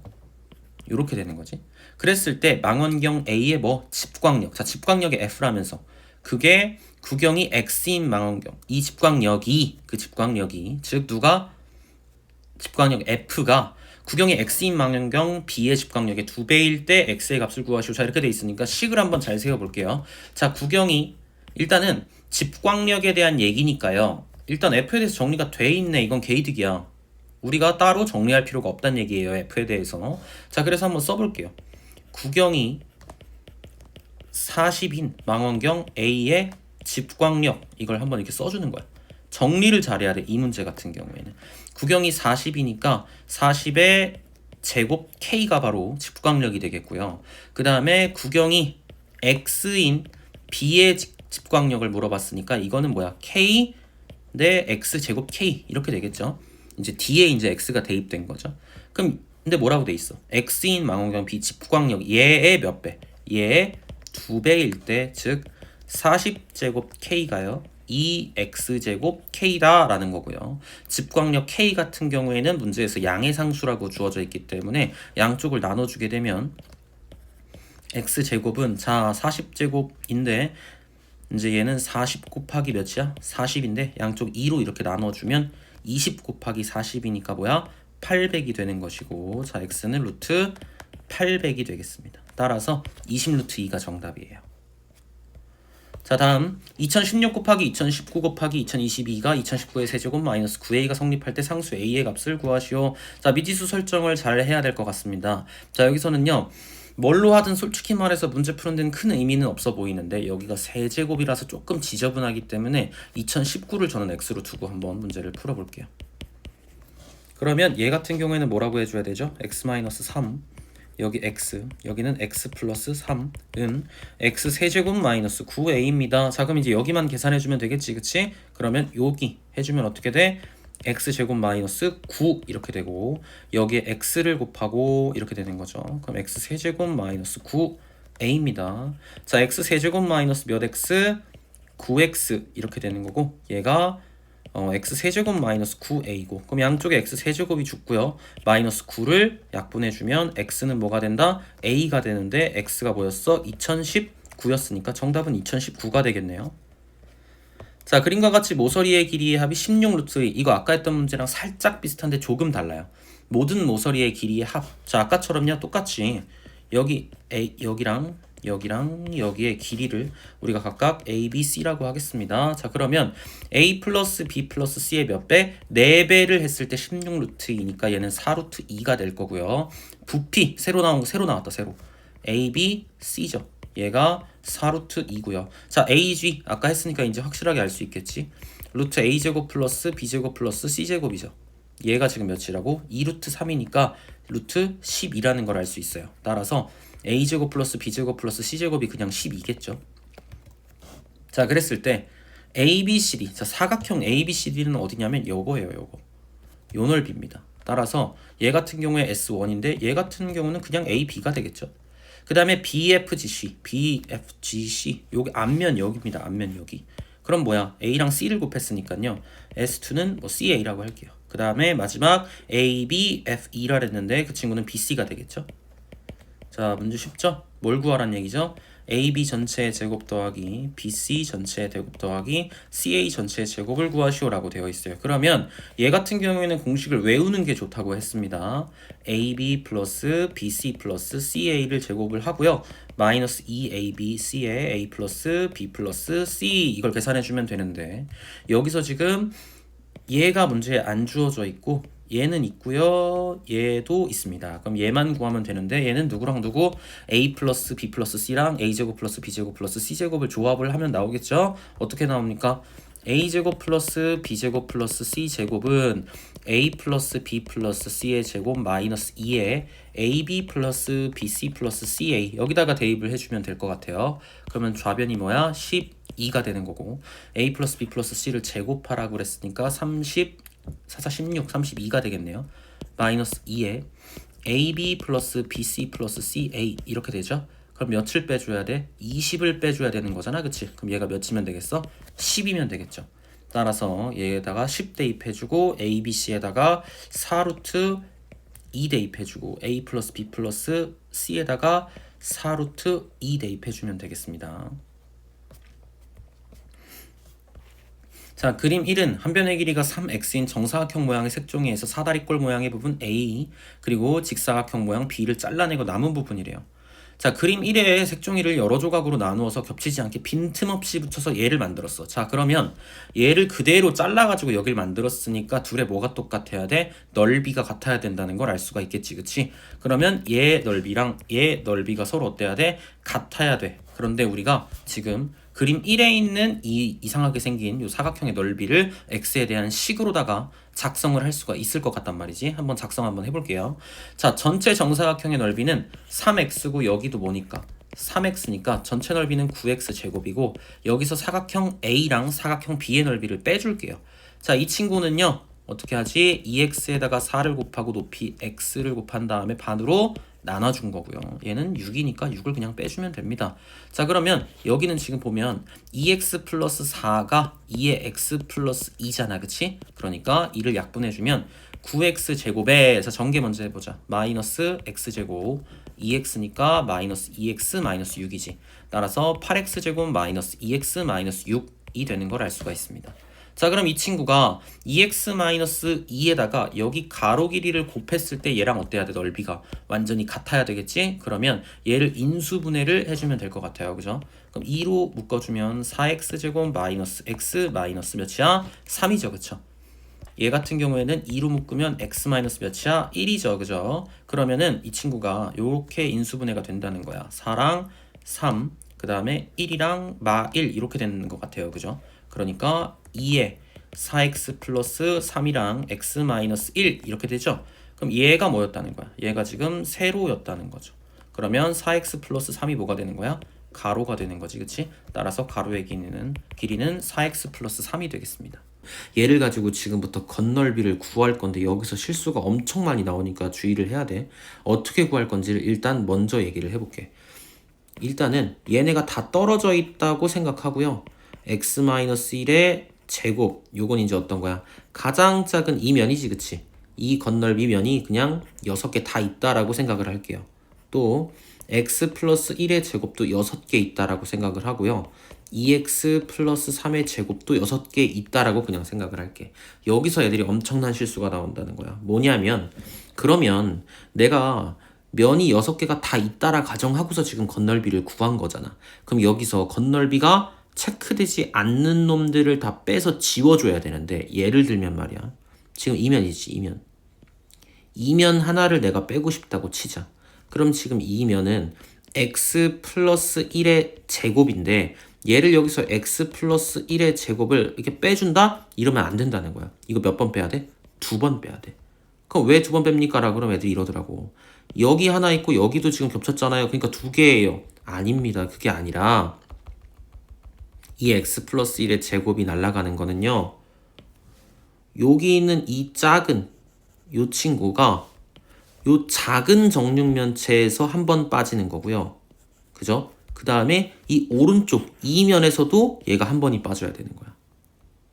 이렇게 되는 거지. 그랬을 때 망원경 A의 집광력. 자, 집광력의 F라면서 그게 구경이 X인 망원경. 이 집광력이 즉 누가 집광력 F가 구경이 X인 망원경 B의 집광력의 2배일 때 X의 값을 구하시오. 자, 이렇게 돼 있으니까 식을 한번 잘 세워볼게요. 자, 구경이 일단은 집광력에 대한 얘기니까요. 일단 f에 대해서 정리가 돼 있네. 이건 개이득이야. 우리가 따로 정리할 필요가 없다는 얘기예요. f에 대해서. 자, 그래서 한번 써볼게요. 구경이 40인 망원경 A의 집광력, 이걸 한번 이렇게 써주는 거야. 정리를 잘해야 돼. 이 문제 같은 경우에는 구경이 40이니까 40의 제곱 K가 바로 집광력이 되겠고요. 그 다음에 구경이 X인 B의 집광력을 물어봤으니까 이거는 뭐야? K 대 X 제곱 K 이렇게 되겠죠. 이제 D에 이제 X가 대입된 거죠. 그럼 근데 뭐라고 돼 있어? X인 망원경 B 집광력 얘의 몇 배? 얘의 2배일 때, 즉 40제곱 K가요 2X제곱 K다 라는 거고요. 집광력 K 같은 경우에는 문제에서 양의 상수라고 주어져 있기 때문에 양쪽을 나눠주게 되면 X제곱은 자 40제곱인데 이제 얘는 40 곱하기 몇이야? 40인데 양쪽 2로 이렇게 나눠주면 20 곱하기 40이니까 뭐야? 800이 되는 것이고, 자 X는 루트 800이 되겠습니다. 따라서 20 루트 2가 정답이에요. 자, 다음 2016 곱하기 2019 곱하기 2022가 2019의 세제곱 마이너스 9a가 성립할 때 상수 a의 값을 구하시오. 자, 미지수 설정을 잘 해야 될 것 같습니다. 자, 여기서는요 뭘로 하든 솔직히 말해서 문제 푸는 데는 큰 의미는 없어 보이는데 여기가 세제곱이라서 조금 지저분하기 때문에 2019를 저는 x로 두고 한번 문제를 풀어볼게요. 그러면 얘 같은 경우에는 뭐라고 해줘야 되죠? x-3 여기 x, 여기는 x 플러스 3은 x 세제곱 마이너스 9a입니다. 자, 그럼 이제 여기만 계산해주면 되겠지, 그치? 그러면 여기 해주면 어떻게 돼? x 제곱 마이너스 9 이렇게 되고 여기에 x를 곱하고 이렇게 되는 거죠. 그럼 x 세제곱 마이너스 9a입니다. 자, x 세제곱 마이너스 몇 x? 9x 이렇게 되는 거고 얘가 x 세제곱 마이너스 9a고 그럼 양쪽에 x 세제곱이 죽고요. 마이너스 9를 약분해주면 x는 뭐가 된다? a가 되는데 x가 뭐였어? 2019였으니까 정답은 2019가 되겠네요. 자, 그림과 같이 모서리의 길이의 합이 16루트 2. 이거 아까 했던 문제랑 살짝 비슷한데 조금 달라요. 모든 모서리의 길이의 합. 자, 아까처럼요 똑같이 여기 여기랑 여기의 길이를 우리가 각각 A, B, C라고 하겠습니다. 자, 그러면 A 플러스 B 플러스 C의 몇 배? 4배를 했을 때 16루트 2니까 얘는 4루트 2가 될 거고요. 부피 새로 나온 거 새로 나왔다. 새로 A, B, C죠. 얘가 4루트 2고요. 자, AG 아까 했으니까 이제 확실하게 알 수 있겠지. 루트 A제곱 플러스 B제곱 플러스 C제곱이죠. 얘가 지금 몇이라고? 2루트 3이니까 루트 12라는 걸 알 수 있어요. 따라서 A제곱 플러스 B제곱 플러스 C제곱이 그냥 12겠죠. 자, 그랬을 때 ABCD, 자 사각형 ABCD는 어디냐면 요거예요. 요거 요 넓이입니다. 따라서 얘 같은 경우에 S1인데 얘 같은 경우는 그냥 AB가 되겠죠. 그 다음에 BFGC 여기 앞면 여기입니다. 앞면 여기. 그럼 뭐야? A랑 C를 곱했으니까요. S2는 뭐 CA라고 할게요. 그 다음에 마지막 ABFE라 했는데 그 친구는 BC가 되겠죠. 자, 문제 쉽죠? 뭘 구하란 얘기죠? AB 전체의 제곱 더하기 BC 전체의 제곱 더하기 CA 전체의 제곱을 구하시오라고 되어 있어요. 그러면 얘 같은 경우에는 공식을 외우는 게 좋다고 했습니다. AB 플러스 BC 플러스 CA를 제곱을 하고요. 마이너스 2ABC에 A 플러스 B 플러스 C 이걸 계산해주면 되는데 여기서 지금 얘가 문제에 안 주어져 있고 얘는 있고요. 얘도 있습니다. 그럼 얘만 구하면 되는데 얘는 누구랑 누구? A 플러스 B 플러스 C랑 A제곱 플러스 B제곱 플러스 C제곱을 조합을 하면 나오겠죠? 어떻게 나옵니까? A제곱 플러스 B제곱 플러스 C제곱은 A 플러스 B 플러스 C의 제곱 마이너스 2에 AB 플러스 BC 플러스 CA 여기다가 대입을 해주면 될 것 같아요. 그러면 좌변이 뭐야? 12가 되는 거고 A 플러스 B 플러스 C를 제곱하라고 그랬으니까 30 4, 16, 32가 되겠네요. 마이너스 2에 AB 플러스 BC 플러스 CA 이렇게 되죠. 그럼 몇을 빼줘야 돼? 20을 빼줘야 되는 거잖아, 그치? 그럼 얘가 몇이면 되겠어? 10이면 되겠죠. 따라서 얘에다가 10 대입해주고 ABC에다가 4루트 2 대입해주고 A 플러스 B 플러스 C에다가 4루트 2 대입해주면 되겠습니다. 자, 그림 1은 한 변의 길이가 3x인 정사각형 모양의 색종이에서 사다리꼴 모양의 부분 A 그리고 직사각형 모양 B를 잘라내고 남은 부분이래요. 자, 그림 1에 색종이를 여러 조각으로 나누어서 겹치지 않게 빈틈없이 붙여서 얘를 만들었어. 자, 그러면 얘를 그대로 잘라가지고 여길 만들었으니까 둘의 뭐가 똑같아야 돼? 넓이가 같아야 된다는 걸 알 수가 있겠지, 그치? 그러면 얘 넓이랑 얘 넓이가 서로 어때야 돼? 같아야 돼. 그런데 우리가 지금 그림 1에 있는 이 이상하게 생긴 이 사각형의 넓이를 x에 대한 식으로다가 작성을 할 수가 있을 것 같단 말이지. 한번 작성 한번 해볼게요. 자, 전체 정사각형의 넓이는 3x고 여기도 뭐니까 3x니까 전체 넓이는 9x 제곱이고 여기서 사각형 A랑 사각형 B의 넓이를 빼줄게요. 자, 이 친구는요 어떻게 하지? 2x에다가 4를 곱하고 높이 x를 곱한 다음에 반으로 나눠준 거고요. 얘는 6이니까 6을 그냥 빼주면 됩니다. 자, 그러면 여기는 지금 보면 2x 플러스 4가 2의 x 플러스 2잖아, 그치? 그러니까 2를 약분해주면 9x 제곱에, 자, 전개 먼저 해보자. 마이너스 x 제곱 2x니까 마이너스 2x 마이너스 6이지. 따라서 8x 제곱 마이너스 2x 마이너스 6이 되는 걸 알 수가 있습니다. 자, 그럼 이 친구가 2x-2에다가 여기 가로 길이를 곱했을 때 얘랑 어때야 돼? 넓이가 완전히 같아야 되겠지? 그러면 얘를 인수분해를 해주면 될 것 같아요. 그죠? 그럼 2로 묶어주면 4x제곱 마이너스 x 마이너스 몇이야? 3이죠. 그쵸? 얘 같은 경우에는 2로 묶으면 x 마이너스 몇이야? 1이죠. 그죠? 그러면은 이 친구가 요렇게 인수분해가 된다는 거야. 4랑 3, 그 다음에 1이랑 마1 이렇게 되는 것 같아요. 그죠? 그러니까 2에 4x 플러스 3이랑 x 마이너스 1 이렇게 되죠. 그럼 얘가 뭐였다는 거야? 얘가 지금 세로였다는 거죠. 그러면 4x 플러스 3이 뭐가 되는 거야? 가로가 되는 거지, 그치? 따라서 가로의 길이는 4x 플러스 3이 되겠습니다. 얘를 가지고 지금부터 건널비를 구할 건데 여기서 실수가 엄청 많이 나오니까 주의를 해야 돼. 어떻게 구할 건지를 일단 먼저 얘기를 해볼게. 일단은 얘네가 다 떨어져 있다고 생각하고요. x-1의 제곱, 요건 이제 어떤 거야? 가장 작은 이 면이지, 그치? 이 건널비 면이 그냥 6개 다 있다라고 생각을 할게요. 또 x 플러스 1의 제곱도 6개 있다라고 생각을 하고요. 2x 플러스 3의 제곱도 6개 있다라고 그냥 생각을 할게. 여기서 애들이 엄청난 실수가 나온다는 거야. 뭐냐면 그러면 내가 면이 6개가 다 있다라 가정하고서 지금 건널비를 구한 거잖아. 그럼 여기서 건널비가 체크되지 않는 놈들을 다 빼서 지워줘야 되는데 예를 들면 말이야. 지금 이면이지, 이면. 이면 하나를 내가 빼고 싶다고 치자. 그럼 지금 이 면은 x 플러스 1의 제곱인데 얘를 여기서 x 플러스 1의 제곱을 이렇게 빼준다? 이러면 안 된다는 거야. 이거 몇 번 빼야 돼? 2번 빼야 돼. 그럼 왜 2번 뺍니까? 라 그러면 애들이 이러더라고. 여기 하나 있고 여기도 지금 겹쳤잖아요. 그러니까 2개예요. 아닙니다. 그게 아니라 이 x 플러스 1의 제곱이 날아가는 거는요. 여기 있는 이 작은 요 친구가 요 작은 정육면체에서 한 번 빠지는 거고요. 그죠? 그 다음에 이 오른쪽 이 면에서도 얘가 한 번이 빠져야 되는 거야.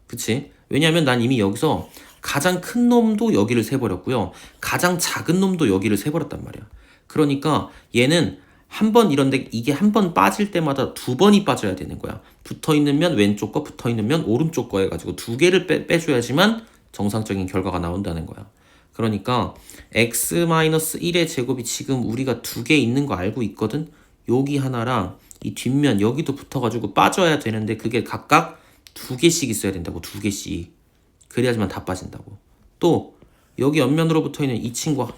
그치? 왜냐면 난 이미 여기서 가장 큰 놈도 여기를 세버렸고요. 가장 작은 놈도 여기를 세버렸단 말이야. 그러니까 얘는 한 번 이런데 이게 한 번 빠질 때마다 2번이 빠져야 되는 거야. 붙어있는 면 왼쪽 거, 붙어있는 면 오른쪽 거 해가지고 2개를 빼줘야지만 정상적인 결과가 나온다는 거야. 그러니까 x-1의 제곱이 지금 우리가 2개 있는 거 알고 있거든? 여기 하나랑 이 뒷면 여기도 붙어가지고 빠져야 되는데 그게 각각 2개씩 있어야 된다고. 2개씩. 그래야지만 다 빠진다고. 또 여기 옆면으로 붙어있는 이 친구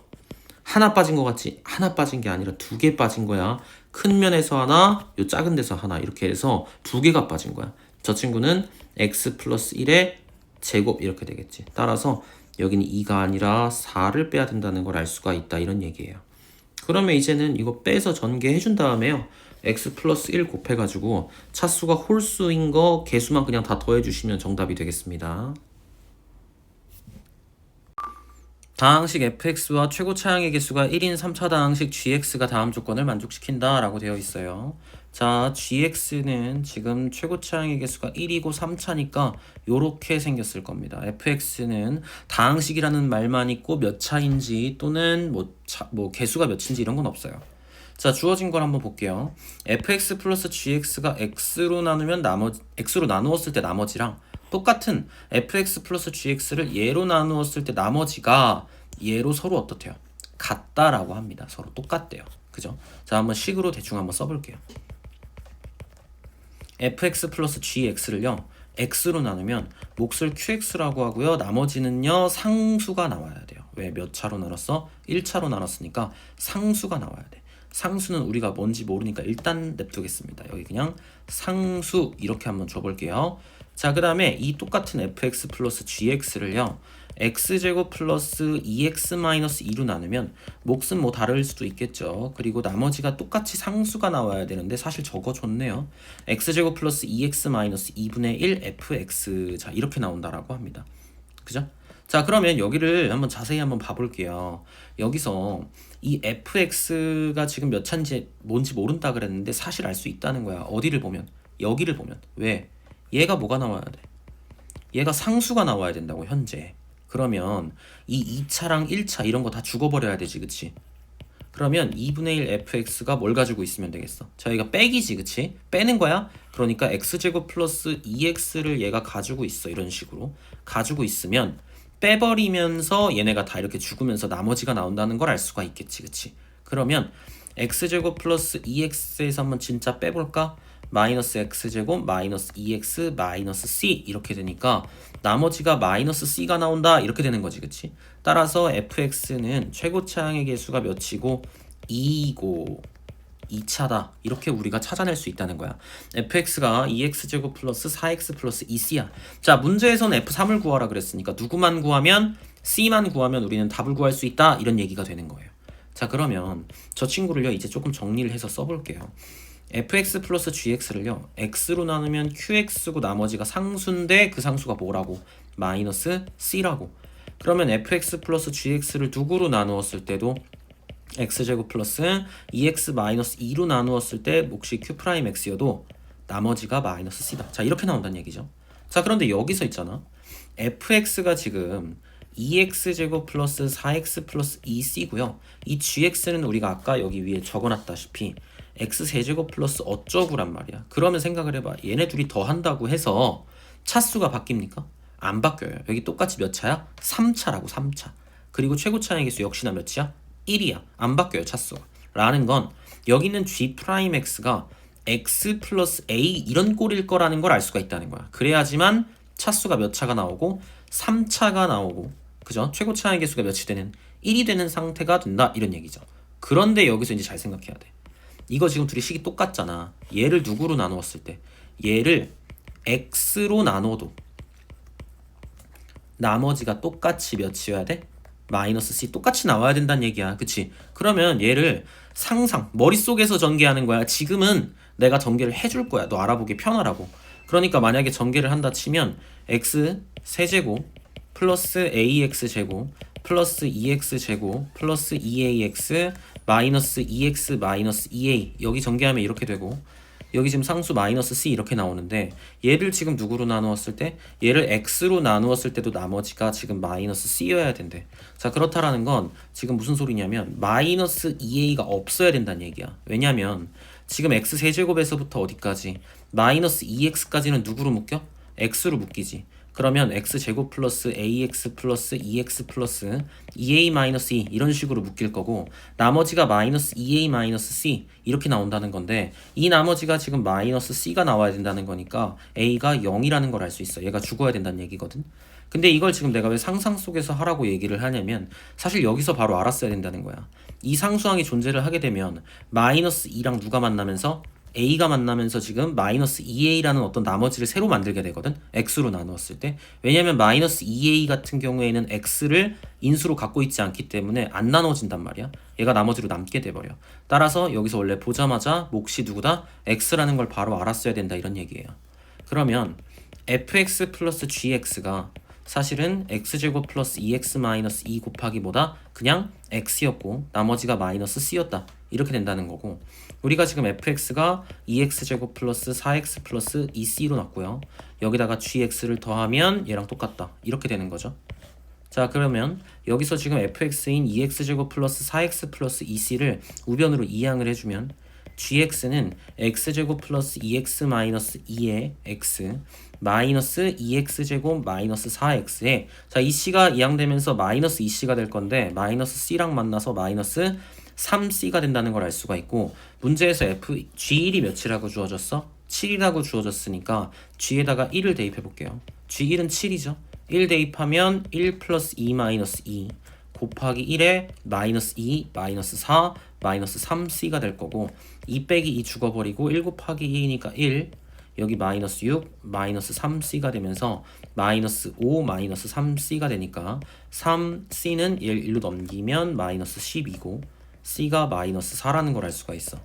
하나 빠진 거 같지? 하나 빠진 게 아니라 2개 빠진 거야. 큰 면에서 하나, 요 작은 데서 하나 이렇게 해서 2개가 빠진 거야. 저 친구는 x 플러스 1의 제곱 이렇게 되겠지. 따라서 여기는 2가 아니라 4를 빼야 된다는 걸 알 수가 있다 이런 얘기예요. 그러면 이제는 이거 빼서 전개해 준 다음에요. x 플러스 1 곱해가지고 차수가 홀수인 거 개수만 그냥 다 더해주시면 정답이 되겠습니다. 다항식 fx와 최고 차항의 개수가 1인 3차 다항식 gx가 다음 조건을 만족시킨다 라고 되어 있어요. 자, gx는 지금 최고 차항의 개수가 1이고 3차니까 요렇게 생겼을 겁니다. fx는 다항식이라는 말만 있고 몇 차인지 또는 뭐 개수가 몇인지 이런 건 없어요. 자, 주어진 걸 한번 볼게요. fx 플러스 gx가 x로 나누었을 때 나머지랑 똑같은 fx 플러스 gx를 얘로 나누었을 때 나머지가 얘로 서로 어떻대요? 같다라고 합니다. 서로 똑같대요. 그죠? 자, 한번 식으로 대충 한번 써볼게요. fx 플러스 gx를요 x로 나누면 몫을 qx라고 하고요. 나머지는요 상수가 나와야 돼요. 왜? 몇 차로 나눴어? 1차로 나눴으니까 상수가 나와야 돼. 상수는 우리가 뭔지 모르니까 일단 냅두겠습니다. 여기 그냥 상수 이렇게 한번 줘볼게요. 자, 그 다음에 이 똑같은 fx 플러스 gx를요 x제곱 플러스 2x 마이너스 2로 나누면 몫은 뭐 다를 수도 있겠죠. 그리고 나머지가 똑같이 상수가 나와야 되는데 사실 적어줬네요. x제곱 플러스 2x 마이너스 2분의 1 fx. 자, 이렇게 나온다라고 합니다. 그죠? 자, 그러면 여기를 한번 자세히 한번 봐볼게요. 여기서 이 fx가 지금 몇 차인지 뭔지 모른다 그랬는데 사실 알 수 있다는 거야. 어디를 보면? 여기를 보면. 왜? 얘가 뭐가 나와야 돼? 얘가 상수가 나와야 된다고 현재. 그러면 이 2차랑 1차 이런 거 다 죽어버려야 되지, 그치? 그러면 2분의 1 fx가 뭘 가지고 있으면 되겠어? 자, 여기가 빼기지, 그치? 빼는 거야? 그러니까 x제곱 플러스 2x를 얘가 가지고 있어. 이런 식으로 가지고 있으면 빼버리면서 얘네가 다 이렇게 죽으면서 나머지가 나온다는 걸 알 수가 있겠지, 그치? 그러면 x제곱 플러스 2x에서 한번 진짜 빼볼까? 마이너스 x제곱 마이너스 2x 마이너스 c 이렇게 되니까 나머지가 마이너스 c가 나온다 이렇게 되는 거지, 그치? 따라서 fx는 최고차항의 개수가 몇이고 2이고 2차다 이렇게 우리가 찾아낼 수 있다는 거야. fx가 2x제곱 플러스 4x 플러스 2c야. 자, 문제에서는 f3을 구하라 그랬으니까 누구만 구하면 c만 구하면 우리는 답을 구할 수 있다 이런 얘기가 되는 거예요. 자, 그러면 저 친구를요 이제 조금 정리를 해서 써볼게요. fx 플러스 gx를요 x로 나누면 qx고 나머지가 상수인데 그 상수가 뭐라고? 마이너스 c라고. 그러면 fx 플러스 gx를 누구로 나누었을 때도 x제곱 플러스 2x 마이너스 2로 나누었을 때 몫이 q 프라임 x여도 나머지가 마이너스 c다. 자, 이렇게 나온다는 얘기죠. 자, 그런데 여기서 있잖아. fx가 지금 2x제곱 플러스 4x 플러스 2c고요. 이 gx는 우리가 아까 여기 위에 적어놨다시피 x세제곱 플러스 어쩌구란 말이야. 그러면 생각을 해봐. 얘네 둘이 더한다고 해서 차수가 바뀝니까? 안 바뀌어요. 여기 똑같이 몇 차야? 3차라고 3차. 그리고 최고차항의 개수 역시나 몇이야? 1이야. 안 바뀌어요 차수가. 라는 건 여기 있는 g'x가 x 플러스 a 이런 꼴일 거라는 걸 알 수가 있다는 거야. 그래야지만 차수가 몇 차가 나오고 3차가 나오고 그죠? 최고차항의 개수가 몇이 되는 1이 되는 상태가 된다 이런 얘기죠. 그런데 여기서 이제 잘 생각해야 돼. 이거 지금 둘이 식이 똑같잖아. 얘를 누구로 나누었을 때 얘를 x로 나눠도 나머지가 똑같이 몇이어야 돼? 마이너스 c 똑같이 나와야 된다는 얘기야. 그치? 그러면 얘를 상상 머릿속에서 전개하는 거야. 지금은 내가 전개를 해줄 거야. 너 알아보기 편하라고. 그러니까 만약에 전개를 한다 치면 x 세제곱 플러스 ax 제곱 플러스 2x 제곱 플러스 2ax 마이너스 2x 마이너스 2a 여기 전개하면 이렇게 되고 여기 지금 상수 마이너스 c 이렇게 나오는데 얘를 지금 누구로 나누었을 때 얘를 x로 나누었을 때도 나머지가 지금 마이너스 c여야 된대. 자, 그렇다라는 건 지금 무슨 소리냐면 마이너스 2a가 없어야 된다는 얘기야. 왜냐면 지금 x 세제곱에서부터 어디까지 마이너스 2x까지는 누구로 묶여? x로 묶이지. 그러면 x제곱 플러스 ax 플러스 2x 플러스 2a 마이너스 2 이런 식으로 묶일 거고 나머지가 마이너스 2a 마이너스 c 이렇게 나온다는 건데 이 나머지가 지금 마이너스 c가 나와야 된다는 거니까 a가 0이라는 걸 알 수 있어. 얘가 죽어야 된다는 얘기거든. 근데 이걸 지금 내가 왜 상상 속에서 하라고 얘기를 하냐면 사실 여기서 바로 알았어야 된다는 거야. 이 상수항이 존재를 하게 되면 마이너스 2랑 누가 만나면서 a가 만나면서 지금 마이너스 2a라는 어떤 나머지를 새로 만들게 되거든. x로 나누었을 때. 왜냐면 마이너스 2a 같은 경우에는 x를 인수로 갖고 있지 않기 때문에 안 나눠진단 말이야. 얘가 나머지로 남게 돼버려. 따라서 여기서 원래 보자마자 몫이 누구다? x라는 걸 바로 알았어야 된다 이런 얘기예요. 그러면 fx 플러스 gx가 사실은 x제곱 플러스 2x 마이너스 2 곱하기 뭐다? 그냥 x였고 나머지가 마이너스 c였다. 이렇게 된다는 거고 우리가 지금 fx가 2x제곱 플러스 4x 플러스 2c로 났고요. 여기다가 gx를 더하면 얘랑 똑같다. 이렇게 되는 거죠. 자, 그러면 여기서 지금 fx인 2x제곱 플러스 4x 플러스 2c를 우변으로 이항을 해주면 gx는 x제곱 플러스 2x 마이너스 2의 x 마이너스 2x제곱 마이너스 4x에 자, 이 c가 이항되면서 마이너스 2c가 될 건데 마이너스 c랑 만나서 마이너스 3c가 된다는 걸 알 수가 있고 문제에서 g1이 몇이라고 주어졌어? 7이라고 주어졌으니까 g에다가 1을 대입해 볼게요. g1은 7이죠. 1 대입하면 1 플러스 2 마이너스 2 곱하기 1에 마이너스 2 마이너스 4 마이너스 3c가 될 거고 2 빼기 2 죽어버리고 1 곱하기 2니까 1 여기 마이너스 6 마이너스 3c가 되면서 마이너스 5 마이너스 3c가 되니까 3c는 1로 넘기면 마이너스 10이고 c가 마이너스 4라는 걸 알 수가 있어.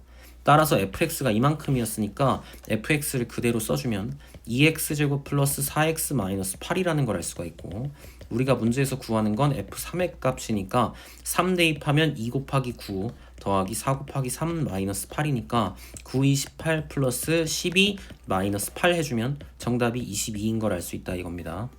따라서 fx가 이만큼이었으니까 fx를 그대로 써주면 2x제곱 플러스 4x 마이너스 8이라는 걸 알 수가 있고 우리가 문제에서 구하는 건 f3의 값이니까 3 대입하면 2 곱하기 9 더하기 4 곱하기 3 마이너스 8이니까 9, 28 플러스 12 마이너스 8 해주면 정답이 22인 걸 알 수 있다 이겁니다.